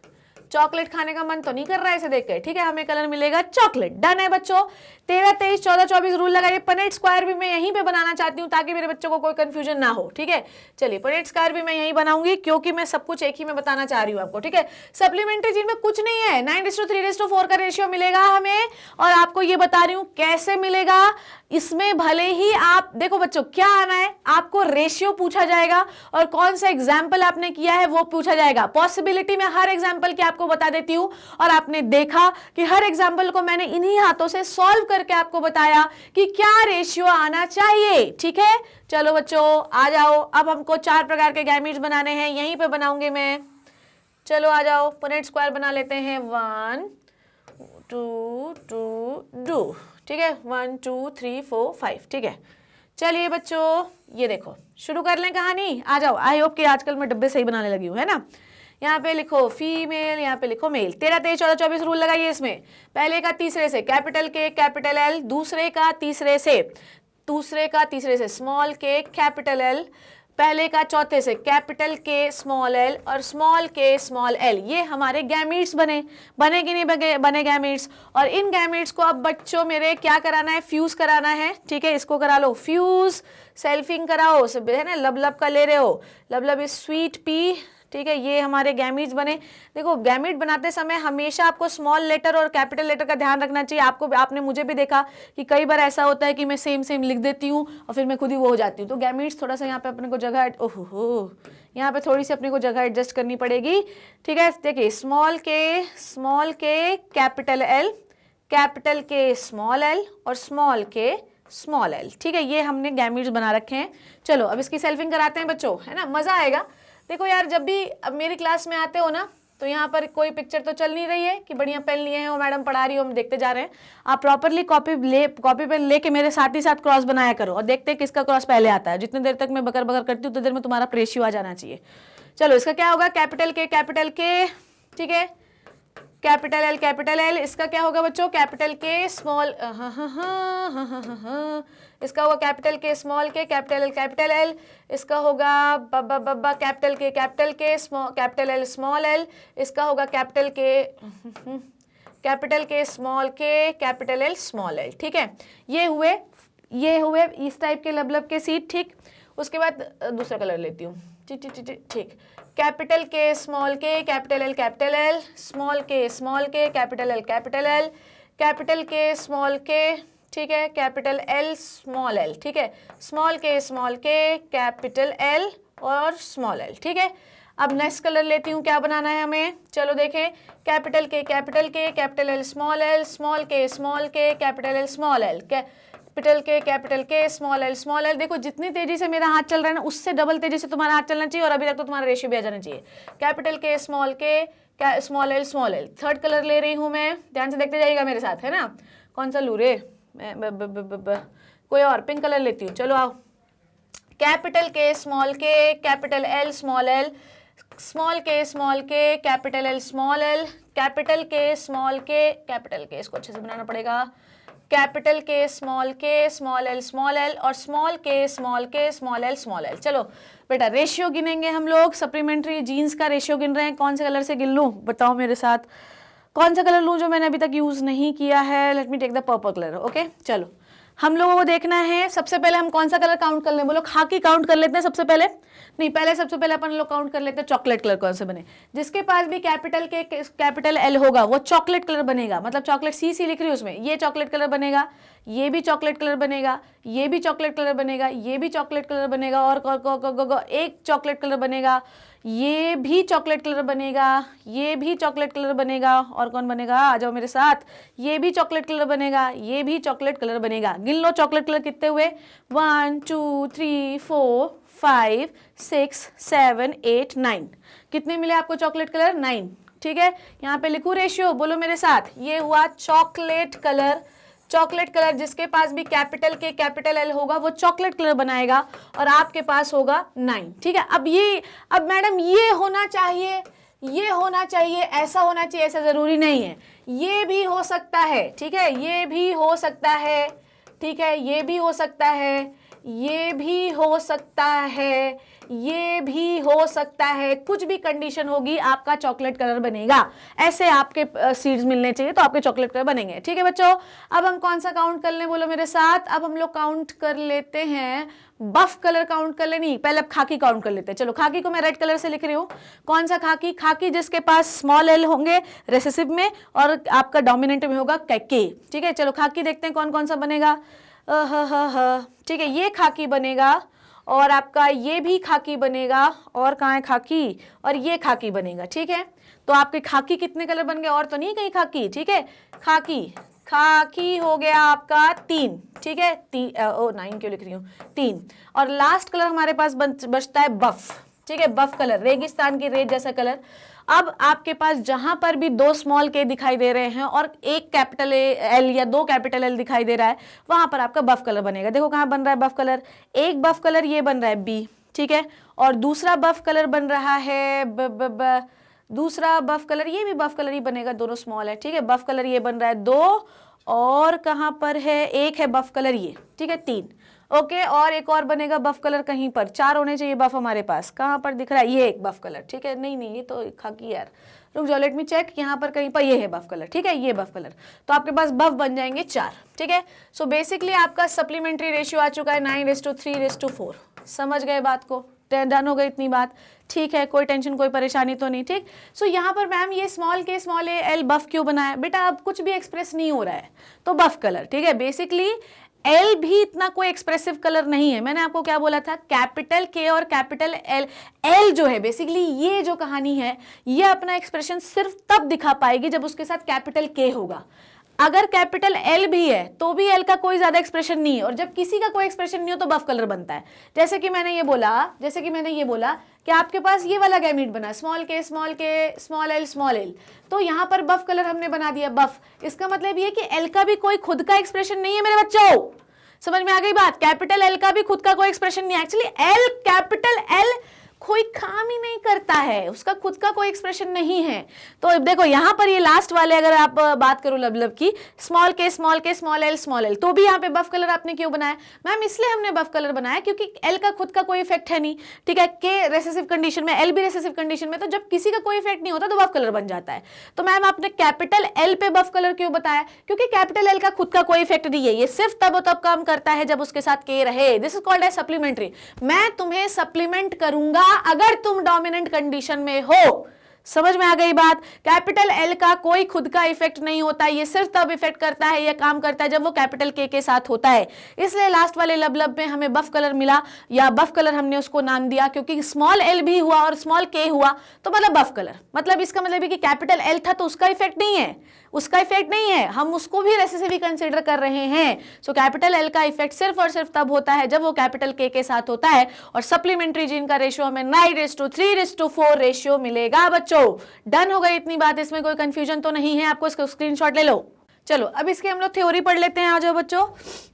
चॉकलेट खाने का मन तो नहीं कर रहा है इसे देख के, ठीक है, हमें कलर मिलेगा चॉकलेट। डन है बच्चों। 13, 23, 14, 24 रूल लगाइए। पनेट स्क्वायर भी मैं यहीं पे बनाना चाहती हूँ ताकि मेरे बच्चों को कोई कंफ्यूजन ना हो, ठीक है। चलिए पनेट स्क्वायर भी मैं यहीं बनाऊंगी, क्योंकि मैं सब कुछ एक ही में बताना चाह रही हूँ आपको, ठीक है। सप्लीमेंट्री जिनमें कुछ नहीं है, 9:3:4 का रेशियो मिलेगा हमें, और आपको ये बता रही हूँ कैसे मिलेगा। इसमें भले ही आप देखो बच्चों क्या आना है, आपको रेशियो पूछा जाएगा और कौन सा एग्जाम्पल आपने किया है वो पूछा जाएगा। पॉसिबिलिटी में हर एग्जाम्पल की आपको बता देती हूँ, और आपने देखा कि हर एग्जाम्पल को मैंने इन्हीं हाथों से सॉल्व करके आपको बताया कि क्या रेशियो आना चाहिए, ठीक है। चलो बच्चों आ जाओ, अब हमको 4 प्रकार के गैमीट्स बनाने हैं, यहीं पे बनाऊंगी मैं। चलो आ जाओ, पनेट स्क्वायर बना लेते हैं। 1 2 2 2, ठीक है, 1 2 3 4 5, ठीक है। चलिए बच्चों ये देखो, शुरू कर लें कहानी, आ जाओ। आई होप कि आजकल मैं डब्बे सही बनाने लगी हूँ, है ना। यहाँ पे लिखो फीमेल, यहाँ पे लिखो मेल। 13, 23, 14, 24 रूल लगाइए इसमें। पहले का तीसरे से कैपिटल के कैपिटल एल, दूसरे का तीसरे से स्मॉल के कैपिटल एल, पहले का चौथे से कैपिटल के स्मॉल एल और स्मॉल के स्मॉल एल। ये हमारे गैमीट्स बने कि नहीं बने गैमीट्स। और इन गैमीट्स को अब बच्चों मेरे क्या कराना है? फ्यूज कराना है, ठीक है। इसको करा लो फ्यूज, सेल्फिंग कराओ, सब है ना। लब लब का ले रहे हो, लब लब इज स्वीट पी, ठीक है। ये हमारे गैमीट्स बने। देखो गैमीट बनाते समय हमेशा आपको स्मॉल लेटर और कैपिटल लेटर का ध्यान रखना चाहिए। आपने मुझे भी देखा कि कई बार ऐसा होता है कि मैं सेम लिख देती हूँ और फिर मैं खुद ही वो हो जाती हूँ। तो गैमीट्स थोड़ा सा यहाँ पे अपने को जगह, ओहो, यहाँ पे थोड़ी सी अपने को जगह एडजस्ट करनी पड़ेगी, ठीक है। देखिए small k capital L, capital K small l और स्मॉल के स्मॉल एल, ठीक है। ये हमने गैमीट्स बना रखे हैं। चलो अब इसकी सेल्फिंग कराते हैं बच्चों, है ना, मजा आएगा। देखो यार जब भी अब मेरी क्लास में आते हो ना, तो यहाँ पर कोई पिक्चर तो चल नहीं रही है कि बढ़िया पेन लिए हैं और मैडम पढ़ा रही हो, हम देखते जा रहे हैं। आप प्रॉपरली कॉपी पेन लेके मेरे साथ ही साथ क्रॉस बनाया करो और देखते हैं किसका क्रॉस पहले आता है। जितनी देर तक मैं बकर करती हूँ उतनी देर में तुम्हारा रेशियो आ जाना चाहिए। चलो इसका क्या होगा? कैपिटल के, ठीक है, कैपिटल एल, इसका क्या होगा बच्चों, कैपिटल के स्मॉल, इसका होगा capital K small k, capital L, इसका होगा capital K capital L small L, इसका होगा capital K small k capital L small L. ठीक है, ये हुए इस टाइप के लब के सीड। ठीक, उसके बाद दूसरा कलर लेती हूँ। ठीक, capital K small k capital L small k capital L capital K small के, ठीक है, कैपिटल एल स्मॉल एल। ठीक है, स्मॉल के कैपिटल एल और स्मॉल एल। ठीक है, अब नेक्स्ट कलर लेती हूँ, क्या बनाना है हमें, चलो देखें। Capital K capital L small k capital L small l, capital K small L. देखो जितनी तेजी से मेरा हाथ चल रहा है ना, उससे डबल तेजी से तुम्हारा हाथ चलना चाहिए, और अभी तक तो तुम्हारा रेशियो भी आ जाना चाहिए। Capital K small L. Third colour ले रही हूँ मैं, ध्यान से देखते जाइएगा मेरे साथ, है ना। कौन सा लूँ रे, कोई और पिंक कलर लेती हूँ, चलो आओ। Capital K capital L small l, small k capital L small l, capital K इसको अच्छे से बनाना पड़ेगा, कैपिटल के स्मॉल एल और स्मॉल के स्मॉल एल। चलो बेटा रेशियो गिनेंगे हम लोग, सप्लीमेंट्री जीन्स का रेशियो गिन रहे हैं। कौन से कलर से गिन लूँ बताओ मेरे साथ, कौन सा कलर लूँ जो मैंने अभी तक यूज़ नहीं किया है। Let me take the purple colour. Okay, चलो हम लोगों को देखना है, सबसे पहले हम कौन सा कलर काउंट कर लें, बोलो खाकी काउंट कर लेते हैं सबसे पहले। नहीं, पहले सबसे पहले अपन लोग काउंट कर लेते हैं चॉकलेट कलर कौन से बने। जिसके पास भी कैपिटल एल होगा वो चॉकलेट कलर बनेगा, मतलब चॉकलेट सी लिख रही है उसमें, ये चॉकलेट कलर बनेगा, ये भी चॉकलेट कलर बनेगा, ये भी चॉकलेट कलर बनेगा, ये भी चॉकलेट कलर बनेगा, और एक चॉकलेट कलर बनेगा, ये भी चॉकलेट कलर बनेगा, ये भी चॉकलेट कलर बनेगा, और कौन बनेगा, आ जाओ मेरे साथ, ये भी चॉकलेट कलर बनेगा, ये भी चॉकलेट कलर बनेगा। गिन लो चॉकलेट कलर कितने हुए, 1 2 3 4 5 6 7 8 9। कितने मिले आपको चॉकलेट कलर, 9। ठीक है, यहाँ पे लिखूं रेशियो, बोलो मेरे साथ, ये हुआ चॉकलेट कलर जिसके पास भी कैपिटल एल होगा वो चॉकलेट कलर बनाएगा, और आपके पास होगा 9। ठीक है, अब मैडम ये होना चाहिए, ऐसा होना चाहिए, ऐसा जरूरी नहीं है, ये भी हो सकता है। ठीक है, ये भी हो सकता है, ठीक है, ये भी हो सकता है, ये भी हो सकता है, ये भी हो सकता है, कुछ भी कंडीशन होगी आपका चॉकलेट कलर बनेगा। ऐसे आपके सीड्स मिलने चाहिए तो आपके चॉकलेट कलर बनेंगे। ठीक है बच्चों, अब हम कौन सा काउंट कर लें, बोलो मेरे साथ। अब हम लोग काउंट कर लेते हैं बफ कलर, काउंट कर ले, नहीं पहले अब खाकी काउंट कर लेते हैं। चलो खाकी को मैं रेड कलर से लिख रही हूँ। कौन सा खाकी जिसके पास स्मॉल एल होंगे रेसेसिव में और आपका डोमिनेंट में होगा के। ठीक है, चलो खाकी देखते हैं कौन कौन सा बनेगा। ठीक है, ये खाकी बनेगा, और आपका ये भी खाकी बनेगा, और कहाँ है खाकी, और ये खाकी बनेगा। ठीक है, तो आपके खाकी कितने कलर बन गए, और तो नहीं कहीं खाकी। ठीक है, खाकी हो गया आपका 3। ठीक है, 9 क्यों लिख रही हूँ, 3। और लास्ट कलर हमारे पास बचता है बफ। ठीक है, बफ कलर, रेगिस्तान की रेत जैसा कलर। अब आपके पास जहां पर भी 2 स्मॉल के दिखाई दे रहे हैं और एक कैपिटल एल या 2 कैपिटल एल दिखाई दे रहा है, वहां पर आपका बफ कलर बनेगा। देखो कहां बन रहा है बफ कलर, एक बफ कलर ये बन रहा है बी। ठीक है, और दूसरा बफ कलर बन रहा है दूसरा बफ कलर, ये भी बफ कलर ही बनेगा, दोनों स्मॉल है। ठीक है, बफ कलर ये बन रहा है 2, और कहां पर है, एक है बफ कलर ये। ठीक है, 3। ओके, और एक और बनेगा बफ कलर कहीं पर, 4 होने चाहिए बफ हमारे पास। कहाँ पर दिख रहा है, ये एक बफ कलर। ठीक है, नहीं ये तो खाकी यार, रुक जाओ, लेट मी चेक, यहाँ पर कहीं पर ये है बफ कलर। ठीक है, ये बफ कलर, तो आपके पास बफ बन जाएंगे 4। ठीक है, सो बेसिकली आपका सप्लीमेंट्री रेशियो आ चुका है 9:3:4। समझ गए बात को, डन हो गई इतनी बात। ठीक है, कोई टेंशन कोई परेशानी तो नहीं। ठीक, सो यहाँ पर मैम ये स्मॉल ए एल बफ क्यों बनाया, बेटा अब कुछ भी एक्सप्रेस नहीं हो रहा है तो बफ कलर। ठीक है, बेसिकली एल भी इतना कोई एक्सप्रेसिव कलर नहीं है। मैंने आपको क्या बोला था, कैपिटल के और कैपिटल एल जो है, बेसिकली ये जो कहानी है, ये अपना एक्सप्रेशन सिर्फ तब दिखा पाएगी जब उसके साथ कैपिटल के होगा। अगर कैपिटल एल भी है तो भी एल का कोई ज्यादा एक्सप्रेशन नहीं है, और जब किसी का कोई एक्सप्रेशन नहीं हो तो बफ कलर बनता है। जैसे कि मैंने ये बोला कि आपके पास ये वाला गैमीट बना, स्मॉल के स्मॉल एल, तो यहाँ पर बफ कलर हमने बना दिया बफ। इसका मतलब ये कि एल का भी कोई खुद का एक्सप्रेशन नहीं है मेरे बच्चों, समझ में आ गई बात। कैपिटल एल का भी खुद का कोई एक्सप्रेशन नहीं है। एक्चुअली एल, कैपिटल एल कोई काम ही नहीं करता है, उसका खुद का कोई एक्सप्रेशन नहीं है। तो देखो यहाँ पर ये लास्ट वाले अगर आप बात करो लबलब की, स्मॉल के स्मॉल एल, तो भी यहाँ पे बफ कलर आपने क्यों बनाया मैम? इसलिए हमने बफ कलर बनाया क्योंकि एल का खुद का कोई इफेक्ट है नहीं, ठीक है, के रेसेसिव कंडीशन में, एल भी रेसेसिव कंडीशन में, तो जब किसी का कोई इफेक्ट नहीं होता तो बफ कलर बन जाता है। तो मैम आपने कैपिटल एल पे बफ कलर क्यों बताया? क्योंकि कैपिटल एल का खुद का कोई इफेक्ट नहीं है, ये सिर्फ तब काम करता है जब उसके साथ के रहे। This is called as supplementary. मैं तुम्हें सप्लीमेंट करूंगा अगर तुम डोमिनेंट कंडीशन में हो। समझ में आ गई बात? कैपिटल एल का कोई खुद का इफेक्ट नहीं होता, ये सिर्फ तब इफेक्ट करता है, ये काम करता है जब वो कैपिटल के साथ होता है। इसलिए लास्ट वाले लबलब में हमें बफ कलर मिला, या बफ कलर हमने उसको नाम दिया क्योंकि स्मॉल एल भी हुआ और स्मॉल के हुआ तो मतलब बफ कलर। मतलब इसका मतलब है कि कैपिटल एल था तो उसका इफेक्ट नहीं है, उसका इफेक्ट नहीं है, हम उसको भी रेसेसिव ही कंसीडर कर रहे हैं। सो कैपिटल एल का इफेक्ट सिर्फ और सिर्फ तब होता है जब वो कैपिटल के साथ होता है। और सप्लीमेंट्री जीन का रेशियो हमें 9:3:4 रेशियो मिलेगा बच्चों। डन हो गई इतनी बात, इसमें कोई कंफ्यूजन तो नहीं है? आपको इसका स्क्रीनशॉट ले लो। चलो अब इसके हम लोग थ्योरी पढ़ लेते हैं, आ जाओ बच्चों।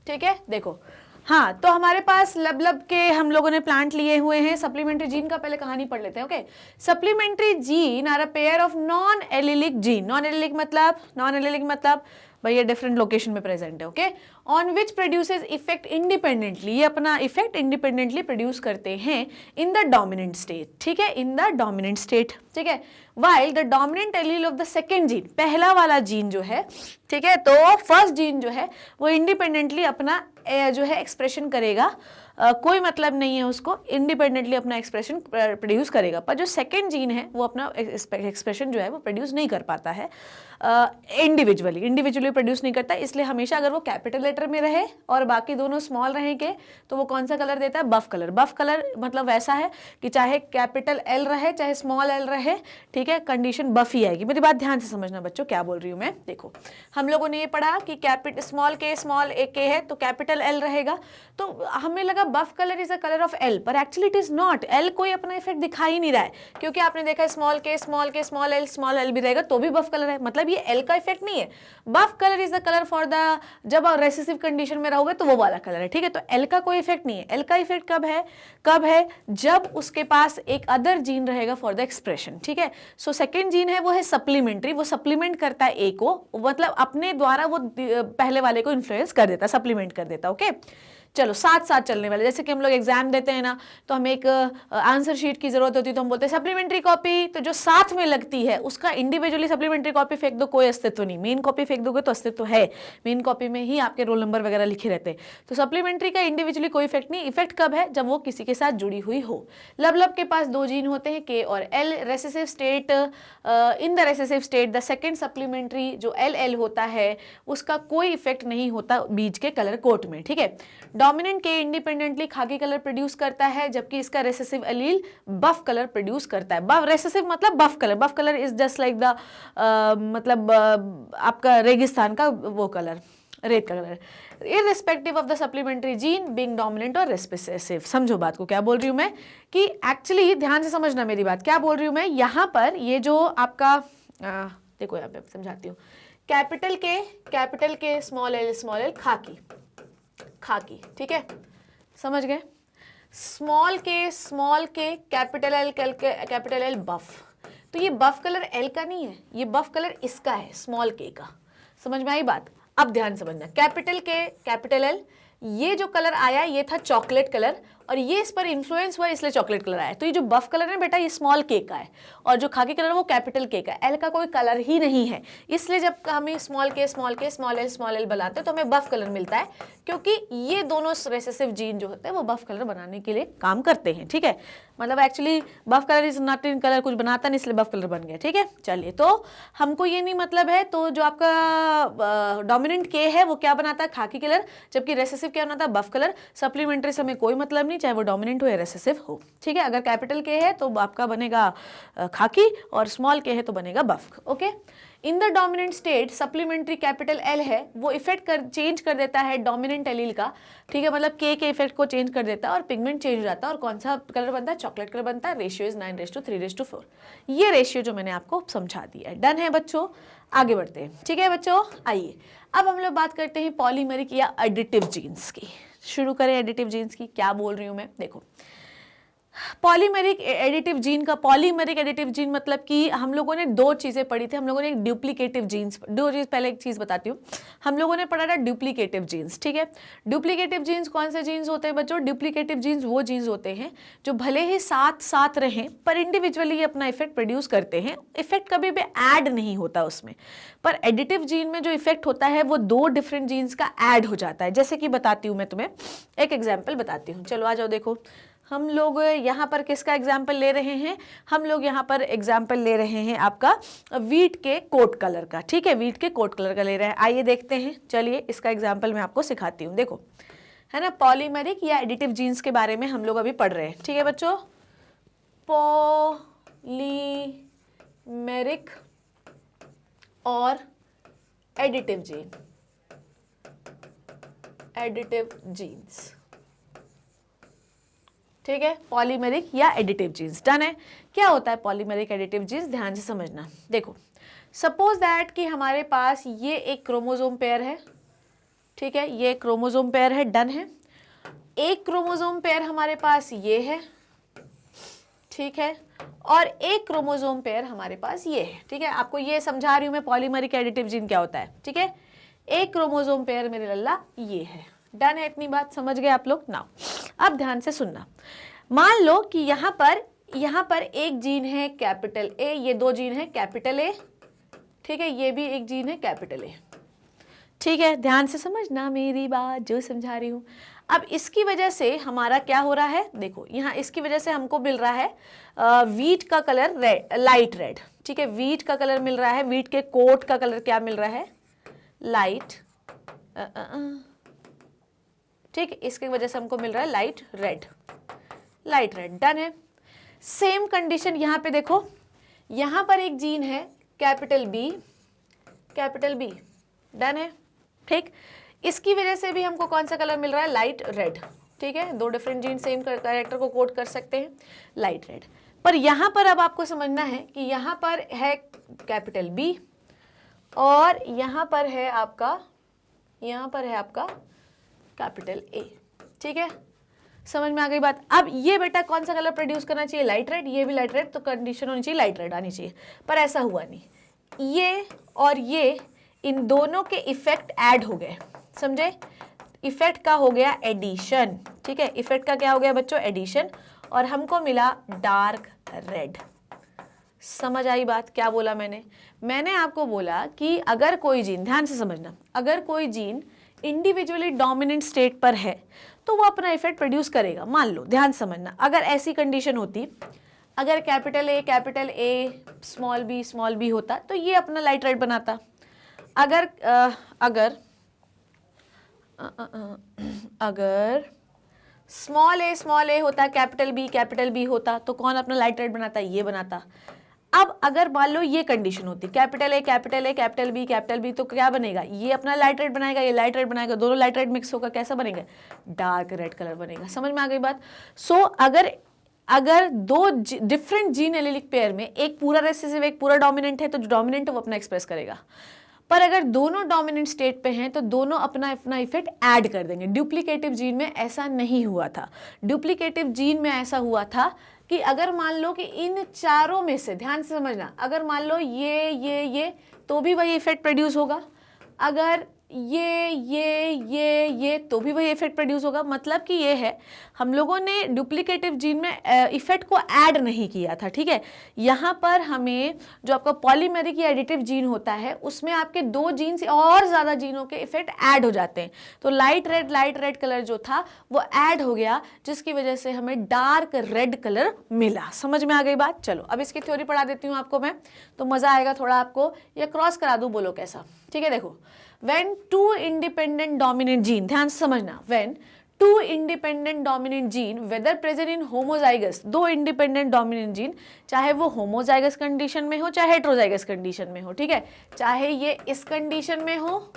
ठीक है, देखो हाँ, तो हमारे पास लबलब के हम लोगों ने प्लांट लिए हुए हैं। सप्लीमेंट्री जीन का पहले कहानी पढ़ लेते हैं। Okay, supplementary gene are a pair of non allelic gene. Non allelic मतलब भाई ये डिफरेंट लोकेशन में प्रेजेंट है। Okay, on which produces effect independently, ये अपना इफेक्ट इंडिपेंडेंटली प्रोड्यूस करते हैं इन द डोमिनेंट स्टेट। ठीक है, इन द डोमिनेंट स्टेट। ठीक है, while the dominant allele of the second gene, पहला वाला जीन जो है, ठीक है, तो फर्स्ट जीन जो है वो इंडिपेंडेंटली अपना जो है एक्सप्रेशन करेगा, कोई मतलब नहीं है उसको, इंडिपेंडेंटली अपना एक्सप्रेशन प्रोड्यूस करेगा। पर जो सेकंड जीन है वो अपना एक्सप्रेशन जो है वो प्रोड्यूस नहीं कर पाता है, इंडिविजुअली प्रोड्यूस नहीं करता। इसलिए हमेशा अगर वो कैपिटल लेटर में रहे और बाकी दोनों स्मॉल रहेंगे तो वो कौन सा कलर देता है? Buff colour. बफ कलर मतलब वैसा है कि चाहे कैपिटल एल रहे चाहे स्मॉल एल रहे, ठीक है, कंडीशन बफ ही आएगी। मेरी बात ध्यान से समझना बच्चों, क्या बोल रही हूँ मैं। देखो हम लोगों ने ये पढ़ा कि स्मॉल के है तो कैपिटल एल रहेगा, तो हमें लगा buff colour is a colour of L, पर actually it is not. L कोई अपना इफेक्ट दिखाई ही नहीं रहा है, क्योंकि आपने देखा स्मॉल के स्मॉल एल भी रहेगा तो भी बफ कलर है, मतलब ये एल का इफेक्ट नहीं है। Buff colour is the colour for the, जब आप रेसेसिव कंडीशन में रहोगे तो वो वाला कलर है। ठीक है, तो एल का कोई इफेक्ट नहीं है। एल का इफेक्ट कब है? जब उसके पास एक अदर जीन रहेगा फॉर द एक्सप्रेशन। ठीक है, सो सेकेंड जीन है वो है सप्लीमेंट्री, वो सप्लीमेंट करता है ए को, मतलब अपने द्वारा वो पहले वाले को इन्फ्लुएंस कर देता, सप्लीमेंट कर देता। ओके, चलो साथ साथ चलने वाले, जैसे कि हम लोग एग्जाम देते हैं ना, तो हमें एक आंसर शीट की जरूरत होती है, तो हम बोलते हैं सप्लीमेंट्री कॉपी, तो जो साथ में लगती है उसका इंडिविजुअली सप्लीमेंट्री कॉपी फेंक दो, कोई अस्तित्व नहीं। मेन कॉपी फेंक दोगे तो अस्तित्व है, मेन कॉपी में ही आपके रोल नंबर वगैरह लिखे रहते हैं। तो सप्लीमेंट्री का इंडिविजुअली कोई इफेक्ट नहीं। इफेक्ट कब है? जब वो किसी के साथ जुड़ी हुई हो। लबलब के पास दो जीन होते हैं, के और L. Recessive state, in the recessive state the second supplementary जो एल होता है उसका कोई इफेक्ट नहीं होता बीच के कलर कोट में। ठीक है, डोमिनेंट के इंडिपेंडेंटली खाकी कलर प्रोड्यूस करता है, जबकि इसका recessive allele buff colour produce करता है। रेसेसिव मतलब buff colour. Buff colour is just like the मतलब आपका रेगिस्तान का वो कलर, रेत का colour, irrespective of the supplementary gene being dominant और रेसेसिव। समझो बात को, क्या बोल रही हूं मैं कि एक्चुअली ध्यान से समझना मेरी बात, क्या बोल रही हूं मैं यहाँ पर। ये जो आपका देखो यहाँ पे समझाती हूँ, कैपिटल के स्मॉल एल खाकी, ठीक है, समझ गए। स्मॉल के कैपिटल एल बफ, तो ये बफ कलर एल का नहीं है, ये बफ कलर इसका है, स्मॉल के का। समझ में आई बात? अब ध्यान समझना, कैपिटल एल, ये जो कलर आया ये था चॉकलेट कलर, और ये इस पर इन्फ्लुएंस हुआ इसलिए चॉकलेट कलर आया। तो ये जो बफ कलर है बेटा ये स्मॉल के का है, और जो खाकी कलर है वो कैपिटल के का है। एल का कोई कलर ही नहीं है, इसलिए जब हमें स्मॉल एल बनाते हैं तो हमें बफ कलर मिलता है, क्योंकि ये दोनों रेसेसिव जीन जो होते हैं वो बफ कलर बनाने के लिए काम करते हैं। ठीक है, मतलब actually buff colour is not in colour, कुछ बनाता नहीं इसलिए बफ कलर बन गया। ठीक है, चलिए, तो हमको ये नहीं मतलब है। तो जो आपका डोमिनेंट के है वो क्या बनाता है? खाकी कलर, जबकि रेसेसिव क्या बनाता है? Buff colour. सप्लीमेंट्री से हमें कोई मतलब नहीं, चाहे वो डोमिनेंट हो या रेसेसिव हो। ठीक है, अगर कैपिटल के है तो आपका बनेगा खाकी, और स्मॉल के है तो बनेगा buff. Okay, in the dominant state supplementary capital L है वो इफेक्ट चेंज कर देता है डोमिनेंट एलील का। ठीक है, मतलब के इफेक्ट को चेंज कर देता है और पिगमेंट चेंज हो जाता है, और कौन सा कलर बनता है? चॉकलेट कलर बनता है। Ratio is 9:3:4। ये रेशियो जो मैंने आपको समझा दिया है। डन है बच्चों, आगे बढ़ते हैं। ठीक है बच्चों, आइए अब हम लोग बात करते हैं पॉलीमेरिक या एडिटिव जीन्स की। शुरू करें एडिटिव जीन्स की। क्या बोल रही हूँ मैं, देखो पॉलीमेरिक एडिटिव जीन का, पॉलीमेरिक एडिटिव जीन मतलब कि हम लोगों ने दो चीज़ें पढ़ी थी। हम लोगों ने एक डुप्लीकेटिव जीन्स, दो चीज़, पहले एक चीज़ बताती हूँ, हम लोगों ने पढ़ा था डुप्लीकेटिव जीन्स, ठीक है। डुप्लीकेटिव जीन्स कौन से जीन्स होते हैं बच्चों? डुप्लीकेटिव जीन्स वो जीन्स होते हैं जो भले ही साथ साथ रहें पर इंडिविजुअली अपना इफेक्ट प्रोड्यूस करते हैं, इफेक्ट कभी भी ऐड नहीं होता उसमें। पर एडिटिव जीन में जो इफेक्ट होता है वो दो डिफरेंट जीन्स का ऐड हो जाता है। जैसे कि बताती हूँ मैं तुम्हें, एक एग्जाम्पल बताती हूँ, चलो आ जाओ। देखो हम लोग यहाँ पर किसका एग्जाम्पल ले रहे हैं? हम लोग यहाँ पर एग्जाम्पल ले रहे हैं आपका वीट के कोट कलर का, ठीक है, वीट के कोट कलर का ले रहे हैं। आइए देखते हैं, चलिए इसका एग्जाम्पल मैं आपको सिखाती हूँ। देखो है ना, पॉलीमेरिक या एडिटिव जीन्स के बारे में हम लोग अभी पढ़ रहे हैं, ठीक है बच्चों। पॉलीमेरिक और एडिटिव जीन, एडिटिव जीन्स, ठीक है, पॉलीमेरिक या एडिटिव जीन्स, डन है। क्या होता है पॉलीमेरिक एडिटिव जीन्स? ध्यान से समझना। देखो सपोज दैट कि हमारे पास ये एक क्रोमोसोम पेयर है, ठीक है, ये क्रोमोसोम पेयर है, डन है। एक क्रोमोसोम पेयर हमारे पास ये है, ठीक है, और एक क्रोमोसोम पेयर हमारे पास ये है, ठीक है। आपको ये समझा रही हूं मैं पॉलीमेरिक एडिटिव जीन क्या होता है, ठीक है। एक क्रोमोसोम पेयर मेरे लल्ला ये है, डन है, इतनी बात समझ गए आप लोग। नाउ अब ध्यान से सुनना। मान लो कि यहाँ पर एक जीन है कैपिटल ए, ये दो जीन है कैपिटल ए, ठीक है, ये भी एक जीन है कैपिटल ए, ठीक है। ध्यान से समझना मेरी बात जो समझा रही हूँ। अब इसकी वजह से हमारा क्या हो रहा है? देखो यहाँ इसकी वजह से हमको मिल रहा है वीट का कलर रेड, लाइट रेड, ठीक है, वीट का कलर मिल रहा है। वीट के कोट का कलर क्या मिल रहा है? लाइट, ठीक, इसकी वजह से हमको मिल रहा है light red, light red, done है। सेम कंडीशन यहाँ पे देखो, यहाँ पर एक जीन है कैपिटल बी, डन है, ठीक। इसकी वजह से भी हमको कौन सा कलर मिल रहा है? लाइट रेड, ठीक है। दो डिफरेंट जीन सेम कैरेक्टर को कोड कर सकते हैं, लाइट रेड। पर यहाँ पर अब आपको समझना है कि यहाँ पर है कैपिटल बी और यहाँ पर है आपका कैपिटल ए, ठीक है। समझ में आ गई बात? अब ये बेटा कौन सा कलर प्रोड्यूस करना चाहिए? लाइट रेड, ये भी लाइट रेड, तो कंडीशन होनी चाहिए लाइट रेड आनी चाहिए, पर ऐसा हुआ नहीं। ये और ये, इन दोनों के इफेक्ट ऐड हो गए, समझे? इफेक्ट का हो गया एडिशन, ठीक है, इफेक्ट का क्या हो गया बच्चों? एडिशन, और हमको मिला डार्क रेड। समझ आई बात? क्या बोला मैंने आपको बोला कि अगर कोई जीन, ध्यान से समझना, अगर कोई जीन इंडिविजुअली डोमिनेंट स्टेट पर है तो वो अपना इफेक्ट प्रोड्यूस करेगा। मान लो, ध्यान समझना, अगर ऐसी कंडीशन होती, अगर कैपिटल ए स्मॉल बी होता तो ये अपना लाइट रेड बनाता। अगर स्मॉल ए होता, कैपिटल बी होता, तो कौन अपना लाइट रेड बनाता? ये बनाता। अब अगर मान लो ये कंडीशन होती, कैपिटल ए कैपिटल बी, तो क्या बनेगा? ये अपना लाइट रेड बनाएगा, ये लाइट रेड बनाएगा, दोनों लाइट रेड मिक्स होगा, कैसा बनेगा? डार्क रेड कलर बनेगा। समझ में आ गई बात? सो अगर दो डिफरेंट जीन एलिलिक पेयर में एक पूरा रेसेसिव एक पूरा डोमिनेंट है, तो जो डोमिनेंट है वो अपना एक्सप्रेस करेगा। पर अगर दोनों डोमिनेंट स्टेट पे हैं तो दोनों अपना इफेक्ट ऐड कर देंगे। डुप्लीकेटिव जीन में ऐसा नहीं हुआ था। डुप्लीकेटिव जीन में ऐसा हुआ था कि अगर मान लो कि इन चारों में से, ध्यान से समझना, अगर मान लो ये तो भी वही इफेक्ट प्रोड्यूस होगा, अगर ये तो भी वही इफेक्ट प्रोड्यूस होगा। मतलब कि ये है, हम लोगों ने डुप्लीकेटिव जीन में इफेक्ट को ऐड नहीं किया था, ठीक है। यहाँ पर हमें जो आपका पॉलीमेरिक या एडिटिव जीन होता है उसमें आपके दो जीन से और ज़्यादा जीनों के इफेक्ट ऐड हो जाते हैं। तो लाइट रेड कलर जो था वो ऐड हो गया, जिसकी वजह से हमें डार्क रेड कलर मिला। समझ में आ गई बात? चलो अब इसकी थ्योरी पढ़ा देती हूँ आपको मैं, तो मज़ा आएगा थोड़ा आपको। या क्रॉस करा दूँ, बोलो कैसा? ठीक है, देखो, when two independent dominant gene, ध्यान से समझना, when two independent dominant gene whether present in homozygous, दो independent dominant gene, चाहे वो homozygous कंडीशन में हो चाहे heterozygous कंडीशन में हो, ठीक है, चाहे ये इस कंडीशन में हो,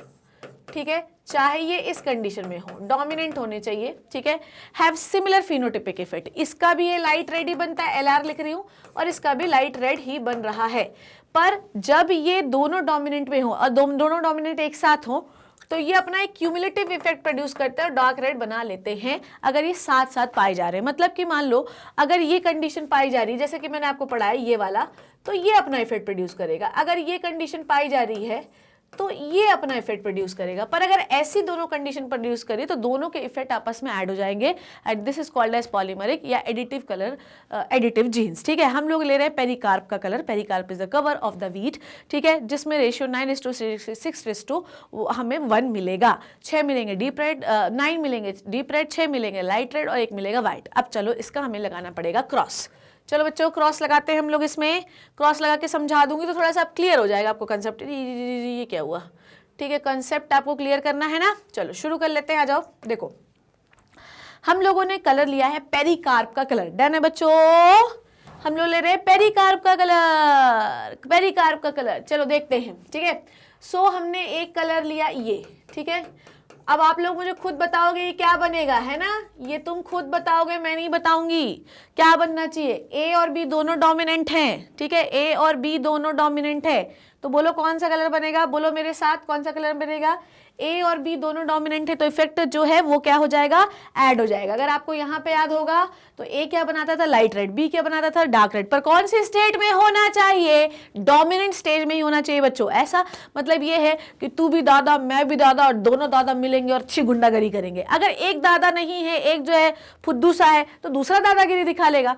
ठीक है, चाहे ये इस कंडीशन में हो, डोमिनेंट होने चाहिए, ठीक है, हैव सिमिलर फिनोटिपिक इफेक्ट। इसका भी ये लाइट रेड ही बनता है, LR लिख रही हूँ, और इसका भी लाइट रेड ही बन रहा है। पर जब ये दोनों डोमिनेंट में हो और दोनों डोमिनेंट एक साथ हो तो ये अपना एक क्यूमुलेटिव इफेक्ट प्रोड्यूस करते हैं और डार्क रेड बना लेते हैं अगर ये साथ साथ पाए जा रहे हैं। मतलब कि मान लो अगर ये कंडीशन पाई जा रही है, जैसे कि मैंने आपको पढ़ाया ये वाला, तो ये अपना इफेक्ट प्रोड्यूस करेगा। अगर ये कंडीशन पाई जा रही है तो ये अपना इफेक्ट प्रोड्यूस करेगा। पर अगर ऐसी दोनों कंडीशन प्रोड्यूस करी तो दोनों के इफेक्ट आपस में ऐड हो जाएंगे and this is called as polymeric या एडिटिव कलर, एडिटिव जीन्स। ठीक है, हम लोग ले रहे हैं पेरिकार्प का colour. Pericarp is the cover of the wheat, ठीक है, जिसमें रेशियो 9:6 हमें 1 मिलेगा। 6 मिलेंगे डीप रेड, 9 मिलेंगे डीप रेड, 6 मिलेंगे लाइट रेड और 1 मिलेगा व्हाइट। अब चलो इसका हमें लगाना पड़ेगा क्रॉस। चलो बच्चों क्रॉस लगाते हैं हम लोग। इसमें क्रॉस लगा के समझा दूंगी तो थोड़ा सा क्लियर हो जाएगा आपको कंसेप्ट। ये क्या हुआ, ठीक है, कंसेप्ट आपको क्लियर करना है ना। चलो शुरू कर लेते हैं, आ जाओ। देखो हम लोगों ने कलर लिया है पेरिकार्प का कलर, डन है बच्चों। हम लोग ले रहे हैं पेरिकार्प का कलर, पेरिकार्प का कलर। चलो देखते हैं, ठीक है। सो हमने एक कलर लिया ये, ठीक है। अब आप लोग मुझे खुद बताओगे ये क्या बनेगा, है ना, ये तुम खुद बताओगे, मैं नहीं बताऊंगी। क्या बनना चाहिए, ए और बी दोनों डोमिनेंट हैं, ठीक है, ए और बी दोनों डोमिनेंट है। तो बोलो कौन सा कलर बनेगा, बोलो मेरे साथ कौन सा कलर बनेगा। ए और बी दोनों डोमिनेंट है तो इफेक्ट जो है वो क्या हो जाएगा, ऐड हो जाएगा। अगर आपको यहाँ पे याद होगा तो ए क्या बनाता था, लाइट रेड, बी क्या बनाता था, डार्क रेड। पर कौन सी स्टेट में होना चाहिए, डोमिनेंट स्टेज में ही होना चाहिए बच्चों। ऐसा मतलब ये है कि तू भी दादा मैं भी दादा और दोनों दादा मिलेंगे और अच्छी गुंडागरी करेंगे। अगर एक दादा नहीं है, एक जो है फुद्दू सा है, तो दूसरा दादागिरी दिखा लेगा।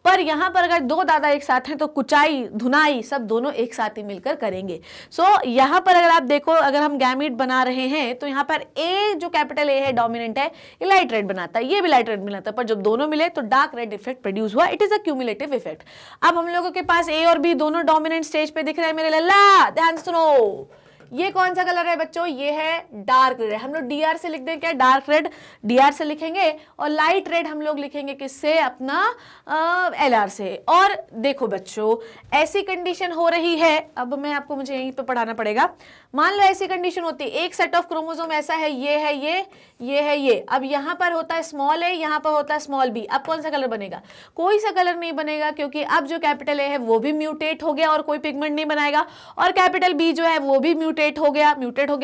पर यहाँ पर अगर दो दादा एक साथ हैं तो कुचाई धुनाई सब दोनों एक साथ ही मिलकर करेंगे। सो यहाँ पर अगर आप देखो, अगर हम गैमीट बना रहे हैं तो यहाँ पर ए जो कैपिटल ए है डोमिनेंट है, ये लाइट रेड बनाता है, ये भी लाइट रेड बनाता है। पर जब दोनों मिले तो डार्क रेड इफेक्ट प्रोड्यूस हुआ। It is a cumulative effect. अब हम लोगों के पास ए और बी दोनों डोमिनेंट स्टेज पे दिख रहे हैं मेरे लल्ला, ध्यान सुनो। ये कौन सा कलर है बच्चों, ये है डार्क रेड। हम लोग डीआर से लिख दें क्या, डार्क रेड डीआर से लिखेंगे और लाइट रेड हम लोग लिखेंगे किससे, अपना एलआर से। और देखो बच्चों ऐसी कंडीशन हो रही है, अब मैं आपको मुझे यहीं पे पढ़ाना पड़ेगा। मान लो ऐसी कंडीशन होती है, एक सेट ऑफ क्रोमोसोम ऐसा है, ये है ये है ये। अब यहाँ पर होता है स्मॉल ए, यहाँ पर होता है स्मॉल बी। अब कौन सा कलर बनेगा, कोई सा कलर नहीं बनेगा, क्योंकि अब जो कैपिटल ए है वो भी म्यूटेट हो गया और कोई पिगमेंट नहीं बनाएगा, और कैपिटल बी जो है वो भी म्यूटेट हो गया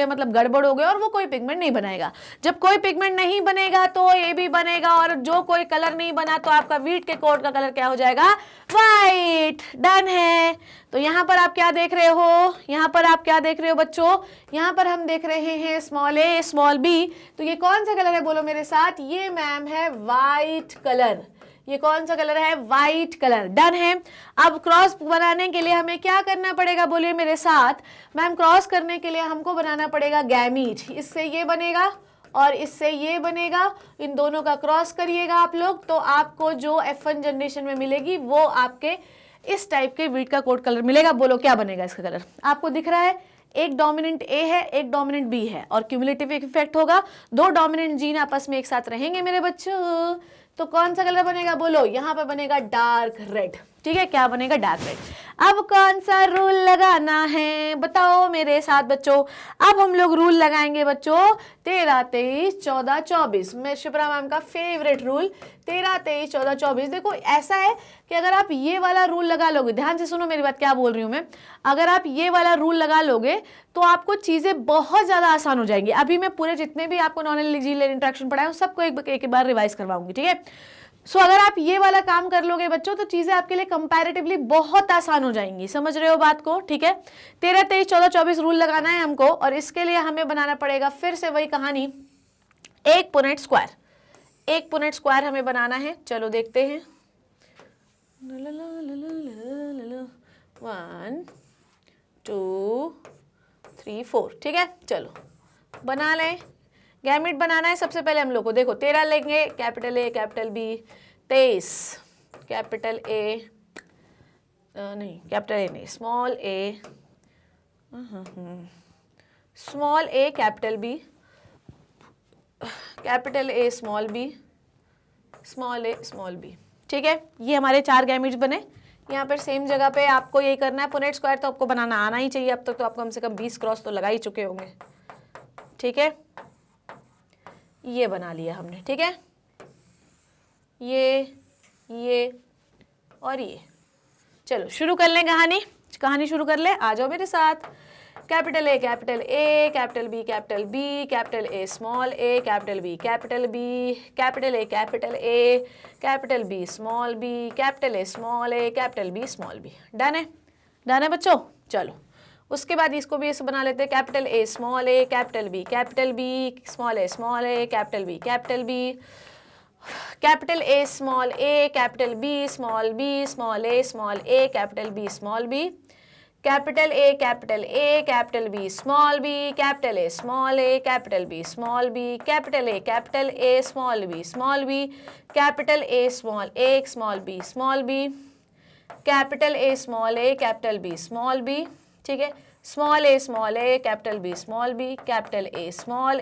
मतलब गड़बड़ हो गया और वो कोई पिगमेंट नहीं बनाएगा। जब कोई पिगमेंट नहीं बनेगा तो ए भी बनेगा, और जो कोई कलर नहीं बना तो आपका व्हीट के कोट का कलर क्या हो जाएगा, व्हाइट। डन है। तो यहाँ पर आप क्या देख रहे हो, यहाँ पर आप क्या देख रहे हो बच्चों, यहाँ पर हम देख रहे हैं स्मॉल ए स्मॉल बी। तो ये कौन सा कलर है, बोलो मेरे साथ, ये मैम है व्हाइट कलर। ये कौन सा कलर है, व्हाइट कलर। डन है। अब क्रॉस बनाने के लिए हमें क्या करना पड़ेगा, बोलिए मेरे साथ। मैम क्रॉस करने के लिए हमको बनाना पड़ेगा गैमीट। इससे ये बनेगा और इससे ये बनेगा, इन दोनों का क्रॉस करिएगा आप लोग, तो आपको जो F1 जनरेशन में मिलेगी वो आपके इस टाइप के व्हीट का कोट कलर मिलेगा। बोलो क्या बनेगा इसका कलर, आपको दिख रहा है, एक डोमिनेंट ए है एक डोमिनेंट बी है और क्यूमुलेटिव इफेक्ट होगा, दो डोमिनेंट जीन आपस में एक साथ रहेंगे मेरे बच्चों। तो कौन सा कलर बनेगा, बोलो, यहाँ पर बनेगा डार्क रेड। ठीक है, क्या बनेगा, डार्क रेड। अब कौन सा रूल लगाना है, बताओ मेरे साथ बच्चों। अब हम लोग रूल लगाएंगे बच्चों 13, 23, 14, 24। मैं शिप्रा मैम का फेवरेट रूल 13, 23, 14, 24। देखो ऐसा है कि अगर आप ये वाला रूल लगा लोगे, ध्यान से सुनो मेरी बात, क्या बोल रही हूँ मैं। अगर आप ये वाला रूल लगा लोगे तो आपको चीजें बहुत ज्यादा आसान हो जाएंगी। अभी मैं पूरे जितने भी आपको नॉन एलिजिबल इंट्रैक्शन पढ़ाए हूँ सबको एक बार रिवाइज करवाऊंगी, ठीक है। सो अगर आप ये वाला काम कर लोगे बच्चों तो चीजें आपके लिए कंपैरेटिवली बहुत आसान हो जाएंगी। समझ रहे हो बात को, ठीक है। 13, 23, 14, 24 रूल लगाना है हमको, और इसके लिए हमें बनाना पड़ेगा फिर से वही कहानी, एक पुनेट स्क्वायर। एक पुनेट स्क्वायर हमें बनाना है। चलो देखते हैं। 1, 2, 3, 4, ठीक है। चलो बना लें। गैमिट बनाना है सबसे पहले हम लोग को। देखो 13 लेंगे, capital A capital B, 23 capital A नहीं कैपिटल ए नहीं, small A capital B, capital A small B, small A small B, ठीक है। ये हमारे 4 गैमिट्स बने। यहाँ पर सेम जगह पे आपको यही करना है। पुनेट स्क्वायर तो आपको बनाना आना ही चाहिए, अब तक तो आपको कम से कम 20 क्रॉस तो लगा ही चुके होंगे, ठीक है। ये बना लिया हमने, ठीक है। ये और ये। चलो शुरू कर लें कहानी शुरू कर लें। आ जाओ मेरे साथ। Capital A capital A, capital B capital B, capital A small A, capital B capital B, capital A capital A, capital B small B, capital A small A, capital B small B. Done है? Done है बच्चों? चलो उसके बाद इसको भी ऐसे बना लेते हैं, capital A small A, capital B small A, capital B capital B, capital A small A, capital B small A small A, capital B small B, capital A capital A, capital B small B, capital A small A, capital B small B, capital A capital A, small B, capital A small A, small B, capital A small A, capital B small B, ठीक है, small A capital B small B, capital A small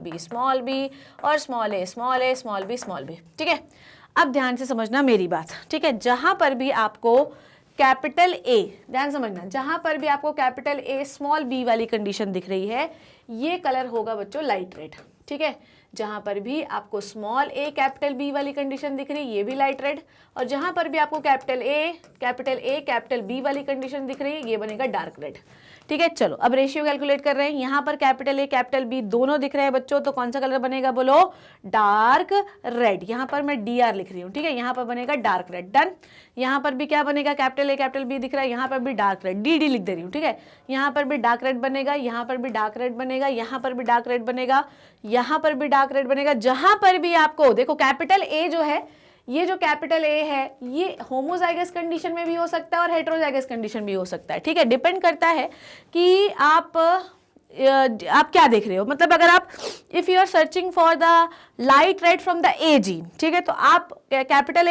B small B, और small A small B, ठीक है। अब ध्यान से समझना मेरी बात, ठीक है। जहां पर भी आपको कैपिटल ए, ध्यान समझना, जहां पर भी आपको कैपिटल ए स्मॉल बी वाली कंडीशन दिख रही है, ये कलर होगा बच्चों लाइट रेड, ठीक है। जहां पर भी आपको स्मॉल ए कैपिटल बी वाली कंडीशन दिख रही है, ये भी लाइट रेड, और जहां पर भी आपको कैपिटल ए कैपिटल बी वाली कंडीशन दिख रही है, ये बनेगा डार्क रेड, ठीक है। चलो अब रेशियो कैलकुलेट कर रहे हैं। यहाँ पर कैपिटल ए कैपिटल बी दोनों दिख रहे हैं बच्चों, तो कौन सा कलर बनेगा बोलो? Dark red. यहाँ पर मैं DR लिख रही हूँ, ठीक है, यहाँ पर बनेगा डार्क रेड। डन। यहाँ पर भी क्या बनेगा? कैपिटल ए कैपिटल बी दिख रहा है, यहाँ पर भी डार्क रेड, DD लिख दे रही हूँ, ठीक है। यहाँ पर भी डार्क रेड बनेगा, यहाँ पर भी डार्क रेड बनेगा, यहाँ पर भी डार्क रेड बनेगा, यहाँ पर भी डार्क रेड बनेगा। जहां पर भी आपको देखो कैपिटल ए जो है, ये जो कैपिटल ए है, ये होमोजाइगस कंडीशन में भी हो सकता है और हेटेरोजाइगस कंडीशन भी हो सकता है, ठीक है। डिपेंड करता है कि आप क्या देख रहे हो। मतलब अगर आप if you are searching for the light red from the A gene, ठीक है, तो आप कैपिटल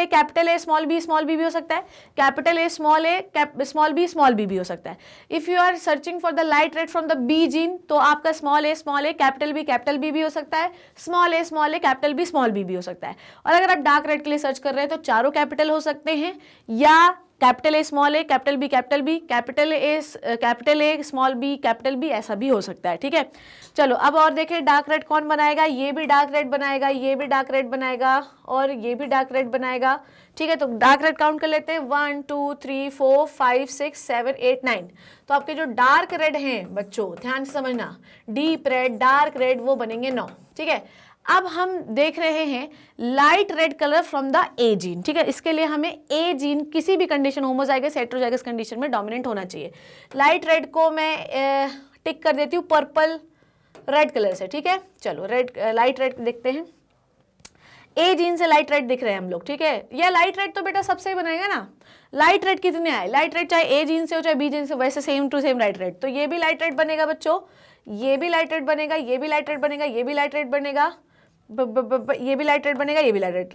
ए स्मॉल बी भी हो सकता है, कैपिटल ए स्मॉल बी भी हो सकता है। If you are searching for the light red from the B gene, तो आपका स्मॉल ए कैपिटल बी भी हो सकता है, small A capital B small B भी हो सकता है। और अगर आप डार्क रेड के लिए सर्च कर रहे हैं तो चारों कैपिटल हो सकते हैं, या capital A small A capital B capital A small B capital B, ऐसा भी हो सकता है, ठीक है। चलो अब और देखें डार्क रेड कौन बनाएगा? ये भी डार्क रेड बनाएगा, ये भी डार्क रेड बनाएगा, और ये भी डार्क रेड बनाएगा, ठीक है। तो डार्क रेड काउंट कर लेते हैं, 1 2 3 4 5 6 7 8 9। तो आपके जो डार्क रेड हैं बच्चों, ध्यान से समझना, डीप रेड, डार्क रेड, वो बनेंगे 9, ठीक है। अब हम देख रहे हैं light red colour from the A gene, ठीक है। इसके लिए हमें ए जीन किसी भी कंडीशन, होमोजाइगस हेटेरोजाइगस कंडीशन में डोमिनेंट होना चाहिए। लाइट रेड को मैं टिक कर देती हूँ पर्पल रेड कलर से, ठीक है। चलो लाइट रेड देखते हैं। ए जीन से लाइट रेड दिख रहे हैं हम लोग, ठीक है। यह लाइट रेड तो बेटा सबसे ही बनेगा ना। लाइट रेड कितने आए? लाइट रेड चाहे ए जीन से हो चाहे बी जीन से, वैसे same to same light red. तो ये भी लाइट रेड बनेगा बच्चों, ये भी लाइट रेड बनेगा, ये भी लाइट रेड बनेगा, ये भी लाइट रेड बनेगा, ये भी लाइट रेड बनेगा, ये भी लाइट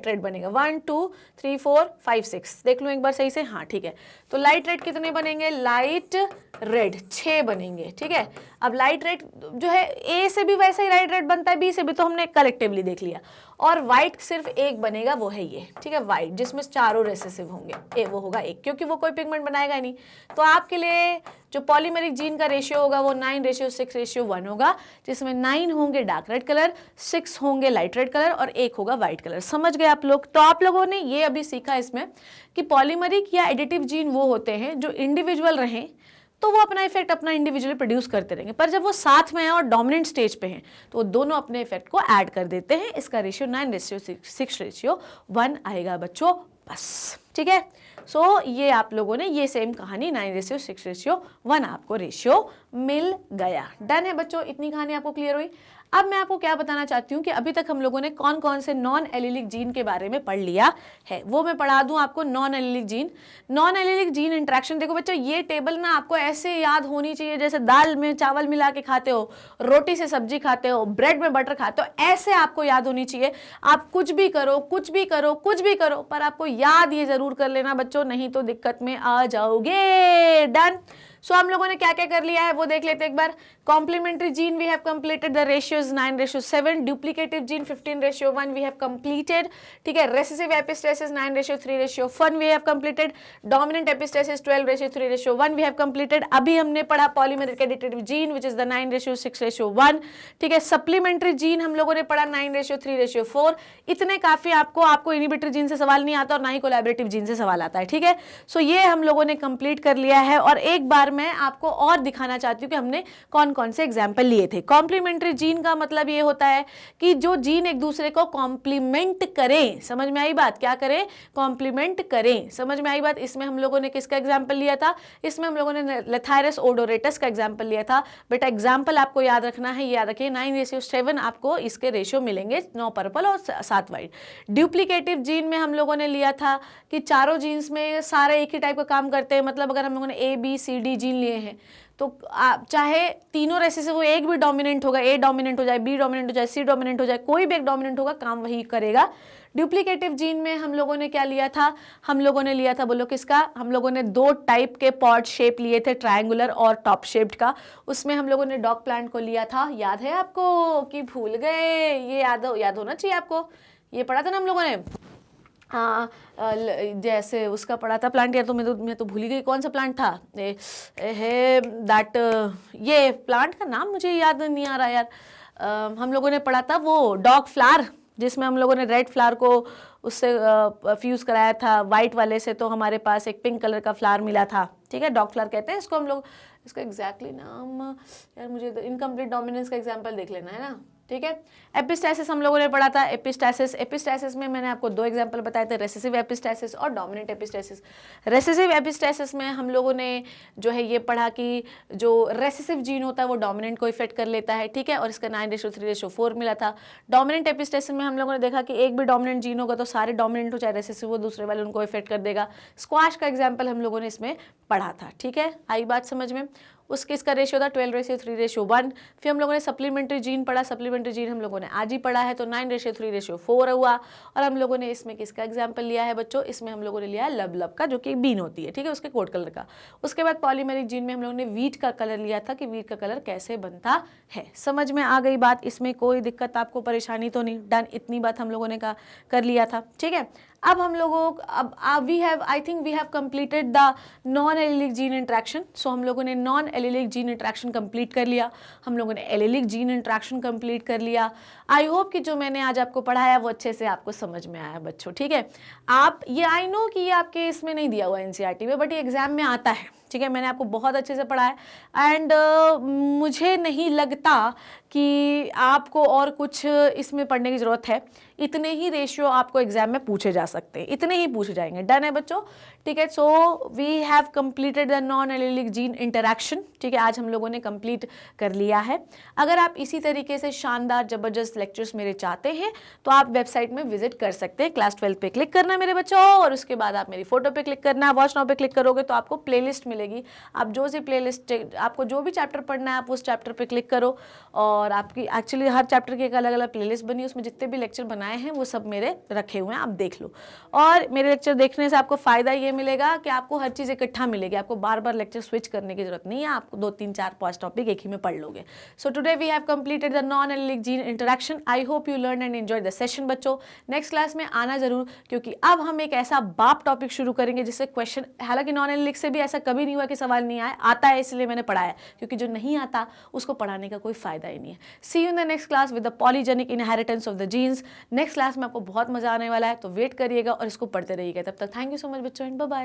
रेड बनेगा। 1 2 3 4 5 6 देख लो एक बार सही से, हाँ ठीक है। तो लाइट रेड कितने बनेंगे? लाइट रेड 6 बनेंगे, ठीक है। अब लाइट रेड जो है ए से भी वैसे ही लाइट रेड बनता है, बी से भी, तो हमने कलेक्टिवली देख लिया। और व्हाइट सिर्फ एक बनेगा, वो है ये, ठीक है, व्हाइट, जिसमें चारों रेसेसिव होंगे, वो होगा एक, क्योंकि वो कोई पिगमेंट बनाएगा नहीं। तो आपके लिए जो पॉलीमेरिक जीन का रेशियो होगा वो 9:6:1 होगा, जिसमें 9 होंगे डार्क रेड कलर, 6 होंगे लाइट रेड कलर, और 1 होगा व्हाइट कलर। समझ गए आप लोग? तो आप लोगों ने ये अभी सीखा इसमें कि पॉलीमेरिक या एडिटिव जीन वो होते हैं जो इंडिविजुअल रहें तो वो अपना इफेक्ट अपना इंडिविजुअली प्रोड्यूस करते रहेंगे, पर जब वो साथ में हैं और डोमिनेंट स्टेज पे हैं तो वो दोनों अपने इफेक्ट को ऐड कर देते हैं। इसका रेशियो 9:6:1 आएगा बच्चों, बस, ठीक है। सो ये आप लोगों ने ये सेम कहानी 9:6:1 आपको रेशियो मिल गया। डन है बच्चों, इतनी कहानी आपको क्लियर हुई। अब मैं आपको क्या बताना चाहती हूँ कि अभी तक हम लोगों ने कौन कौन से नॉन एलिलिक जीन के बारे में पढ़ लिया है, वो मैं पढ़ा दूं आपको। नॉन एलिलिक जीन इंटरेक्शन, देखो बच्चों ये टेबल ना आपको ऐसे याद होनी चाहिए जैसे दाल में चावल मिला के खाते हो, रोटी से सब्जी खाते हो, ब्रेड में बटर खाते हो, ऐसे आपको याद होनी चाहिए। आप कुछ भी करो, पर आपको याद ये जरूर कर लेना बच्चों, नहीं तो दिक्कत में आ जाओगे। डन। सो हम लोगों ने क्या क्या कर लिया है वो देख लेते हैं एक बार। Complementary gene we have completed, the ratio is 9:7, duplicative gene 15:1 we have completed, ठीक है। Recessive epistasis 9:3:1 we have completed, dominant epistasis 12:3:1 we have completed. अभी हमने पढ़ा polymeric additive gene which is the 9:6:1, ठीक है। सप्लीमेंट्री जीन हम लोगों ने पढ़ा 9:3:4। इतने काफी, आपको इनहिबिटरी जीन से सवाल नहीं आता और ना ही कोलैबोरेटिव जीन से सवाल आता है, ठीक है। सो ये हम लोगों ने कंप्लीट कर लिया है। और एक बार मैं आपको और दिखाना चाहती हूँ कि हमने कौन कौन से एग्जाम्पल लिए थे। कॉम्प्लीमेंट्री जीन का मतलब ये होता है कि जो जीन एक दूसरे को कॉम्प्लीमेंट करें, समझ में आई बात, क्या करें, कॉम्प्लीमेंट करें, समझ में आई बात। इसमें हम लोगों ने किसका एग्जाम्पल लिया था, इसमें हम लोगों ने लेथायरस ओडोरेटस का एग्जाम्पल लिया था। बेटा एग्जाम्पल आपको याद रखना है, याद रखिए 9:7 आपको इसके रेशियो मिलेंगे, 9 पर्पल और 7 वाइट। डुप्लीकेटिव जीन में हम लोगों ने लिया था कि चारों जीन्स में सारे एक ही टाइप का काम करते हैं, मतलब अगर हम लोगों ने ABCD जीन लिए हैं तो आप चाहे तीनों रेसेसिव वो एक भी डोमिनेंट होगा, A डोमिनेंट हो जाए, B डोमिनेंट हो जाए, C डोमिनेंट हो जाए, कोई भी एक डोमिनेंट होगा, काम वही करेगा। डुप्लीकेटिव जीन में हम लोगों ने क्या लिया था, हम लोगों ने लिया था, बोलो किसका, हम लोगों ने 2 टाइप के पॉट शेप लिए थे, ट्रायंगुलर और टॉप शेप्ड का। उसमें हम लोगों ने डॉग प्लांट को लिया था, याद है आपको कि भूल गए, ये याद होना चाहिए आपको, ये पढ़ा था ना हम लोगों ने। हाँ, जैसे उसका पढ़ा था प्लांट, या तो मैं तो भूल ही गई कौन सा प्लांट था, ये प्लांट का नाम मुझे याद नहीं आ रहा यार। हम लोगों ने पढ़ा था वो डॉग फ्लावर, जिसमें हम लोगों ने रेड फ्लावर को उससे फ्यूज़ कराया था वाइट वाले से, तो हमारे पास एक पिंक कलर का फ्लावर मिला था, ठीक है, डॉग फ्लावर कहते हैं इसको हम लोग। इसका एग्जैक्टली नाम यार मुझे इनकम्प्लीट डोमिनेंस का एग्जाम्पल देख लेना है ना, ठीक है। एपिस्टैसिस हम लोगों ने पढ़ा था, एपिस्टैसिस में मैंने आपको 2 एग्जांपल बताए थे, रेसेसिव एपिस्टैसिस और डोमिनेंट एपिस्टैसिस। रेसेसिव एपिस्टैसिस में हम लोगों ने जो है ये पढ़ा कि जो रेसेसिव जीन होता है वो डोमिनेंट को इफेक्ट कर लेता है, ठीक है, और इसका 9:3:4 मिला था। डोमिनेंट एपिस्टैसिस में हम लोगों ने देखा कि एक भी डोमिनेंट जीन होगा तो सारे डोमिनेंट हो चाहे रेसेसिव हो, दूसरे वाले उनको इफेक्ट कर देगा। स्क्वाश का एग्जाम्पल हम लोगों ने इसमें पढ़ा था, ठीक है, आई बात समझ में। उसके इसका रेशियो था 12:3:1। फिर हम लोगों ने सप्लीमेंट्री जीन पढ़ा, सप्लीमेंट्री जीन हम लोगों ने आज ही पढ़ा है, तो 9:3:4 हुआ। और हम लोगों ने इसमें किसका एग्जाम्पल लिया है बच्चों, इसमें हम लोगों ने लिया है लब का, जो कि बीन होती है, ठीक है, उसके कोट कलर का। उसके बाद पॉलीमेरिक जीन में हम लोगों ने वीट का कलर लिया था कि वीट का कलर कैसे बनता है। समझ में आ गई बात, इसमें कोई दिक्कत आपको परेशानी तो नहीं, डन, इतनी बात हम लोगों ने कर लिया था, ठीक है। अब हम लोगों अब we have completed the non allelic gene interaction. So हम लोगों ने non allelic gene interaction complete कर लिया, हम लोगों ने एलिलिक जीन इंट्रैक्शन कंप्लीट कर लिया। आई होप कि जो मैंने आज आपको पढ़ाया वो अच्छे से आपको समझ में आया बच्चों, ठीक है। आप ये आई नो कि ये आपके इसमें नहीं दिया हुआ NCERT में, बट ये एग्जाम में आता है, ठीक है, मैंने आपको बहुत अच्छे से पढ़ा है। एंड मुझे नहीं लगता कि आपको और कुछ इसमें पढ़ने की ज़रूरत है, इतने ही रेशियो आपको एग्जाम में पूछे जा सकते हैं, इतने ही पूछे जाएंगे, डन है बच्चों, ठीक है। So we have completed the non allelic gene interaction, ठीक है, आज हम लोगों ने कंप्लीट कर लिया है। अगर आप इसी तरीके से शानदार ज़बरदस्त लेक्चर्स मेरे चाहते हैं तो आप वेबसाइट में विजिट कर सकते हैं। क्लास 12 पे क्लिक करना मेरे बच्चों, और उसके बाद आप मेरी फोटो पे क्लिक करना, वॉच नाउ पे क्लिक करोगे तो आपको प्लेलिस्ट मिलेगी। आप जो सी प्लेलिस्ट, आपको जो भी चैप्टर पढ़ना है आप उस चैप्टर पे क्लिक करो, और आपकी एक्चुअली हर चैप्टर की एक अलग अलग प्लेलिस्ट बनी है, उसमें जितने भी लेक्चर बनाए हैं वो सब मेरे रखे हुए हैं, आप देख लो। और मेरे लेक्चर देखने से आपको फ़ायदा ये मिलेगा कि आपको हर चीज़ इकट्ठा मिलेगी, आपको बार बार लेक्चर स्विच करने की जरूरत नहीं है, आपको 2, 3, 4, 5 टॉपिक एक ही में पढ़ लोगे। So today we have completed the non allelic gene interaction. I hope you learn and enjoy the session बच्चों। नेक्स्ट क्लास में आना जरूर, क्योंकि अब हम एक ऐसा बाप टॉपिक शुरू करेंगे जिससे क्वेश्चन, हालांकि नॉन एलिलिक से भी ऐसा कभी नहीं हुआ कि सवाल नहीं आया, आता है इसलिए मैंने पढ़ाया, क्योंकि जो नहीं आता उसको पढ़ाने का कोई फायदा ही नहीं है। See you in the next class with the polygenic inheritance of the genes. Next class में आपको बहुत मजा आने वाला है, तो वेट करिएगा और इसको पढ़ते रहिएगा। तब तक थैंक यू सो मच बच्चों, एंड बाय बाय।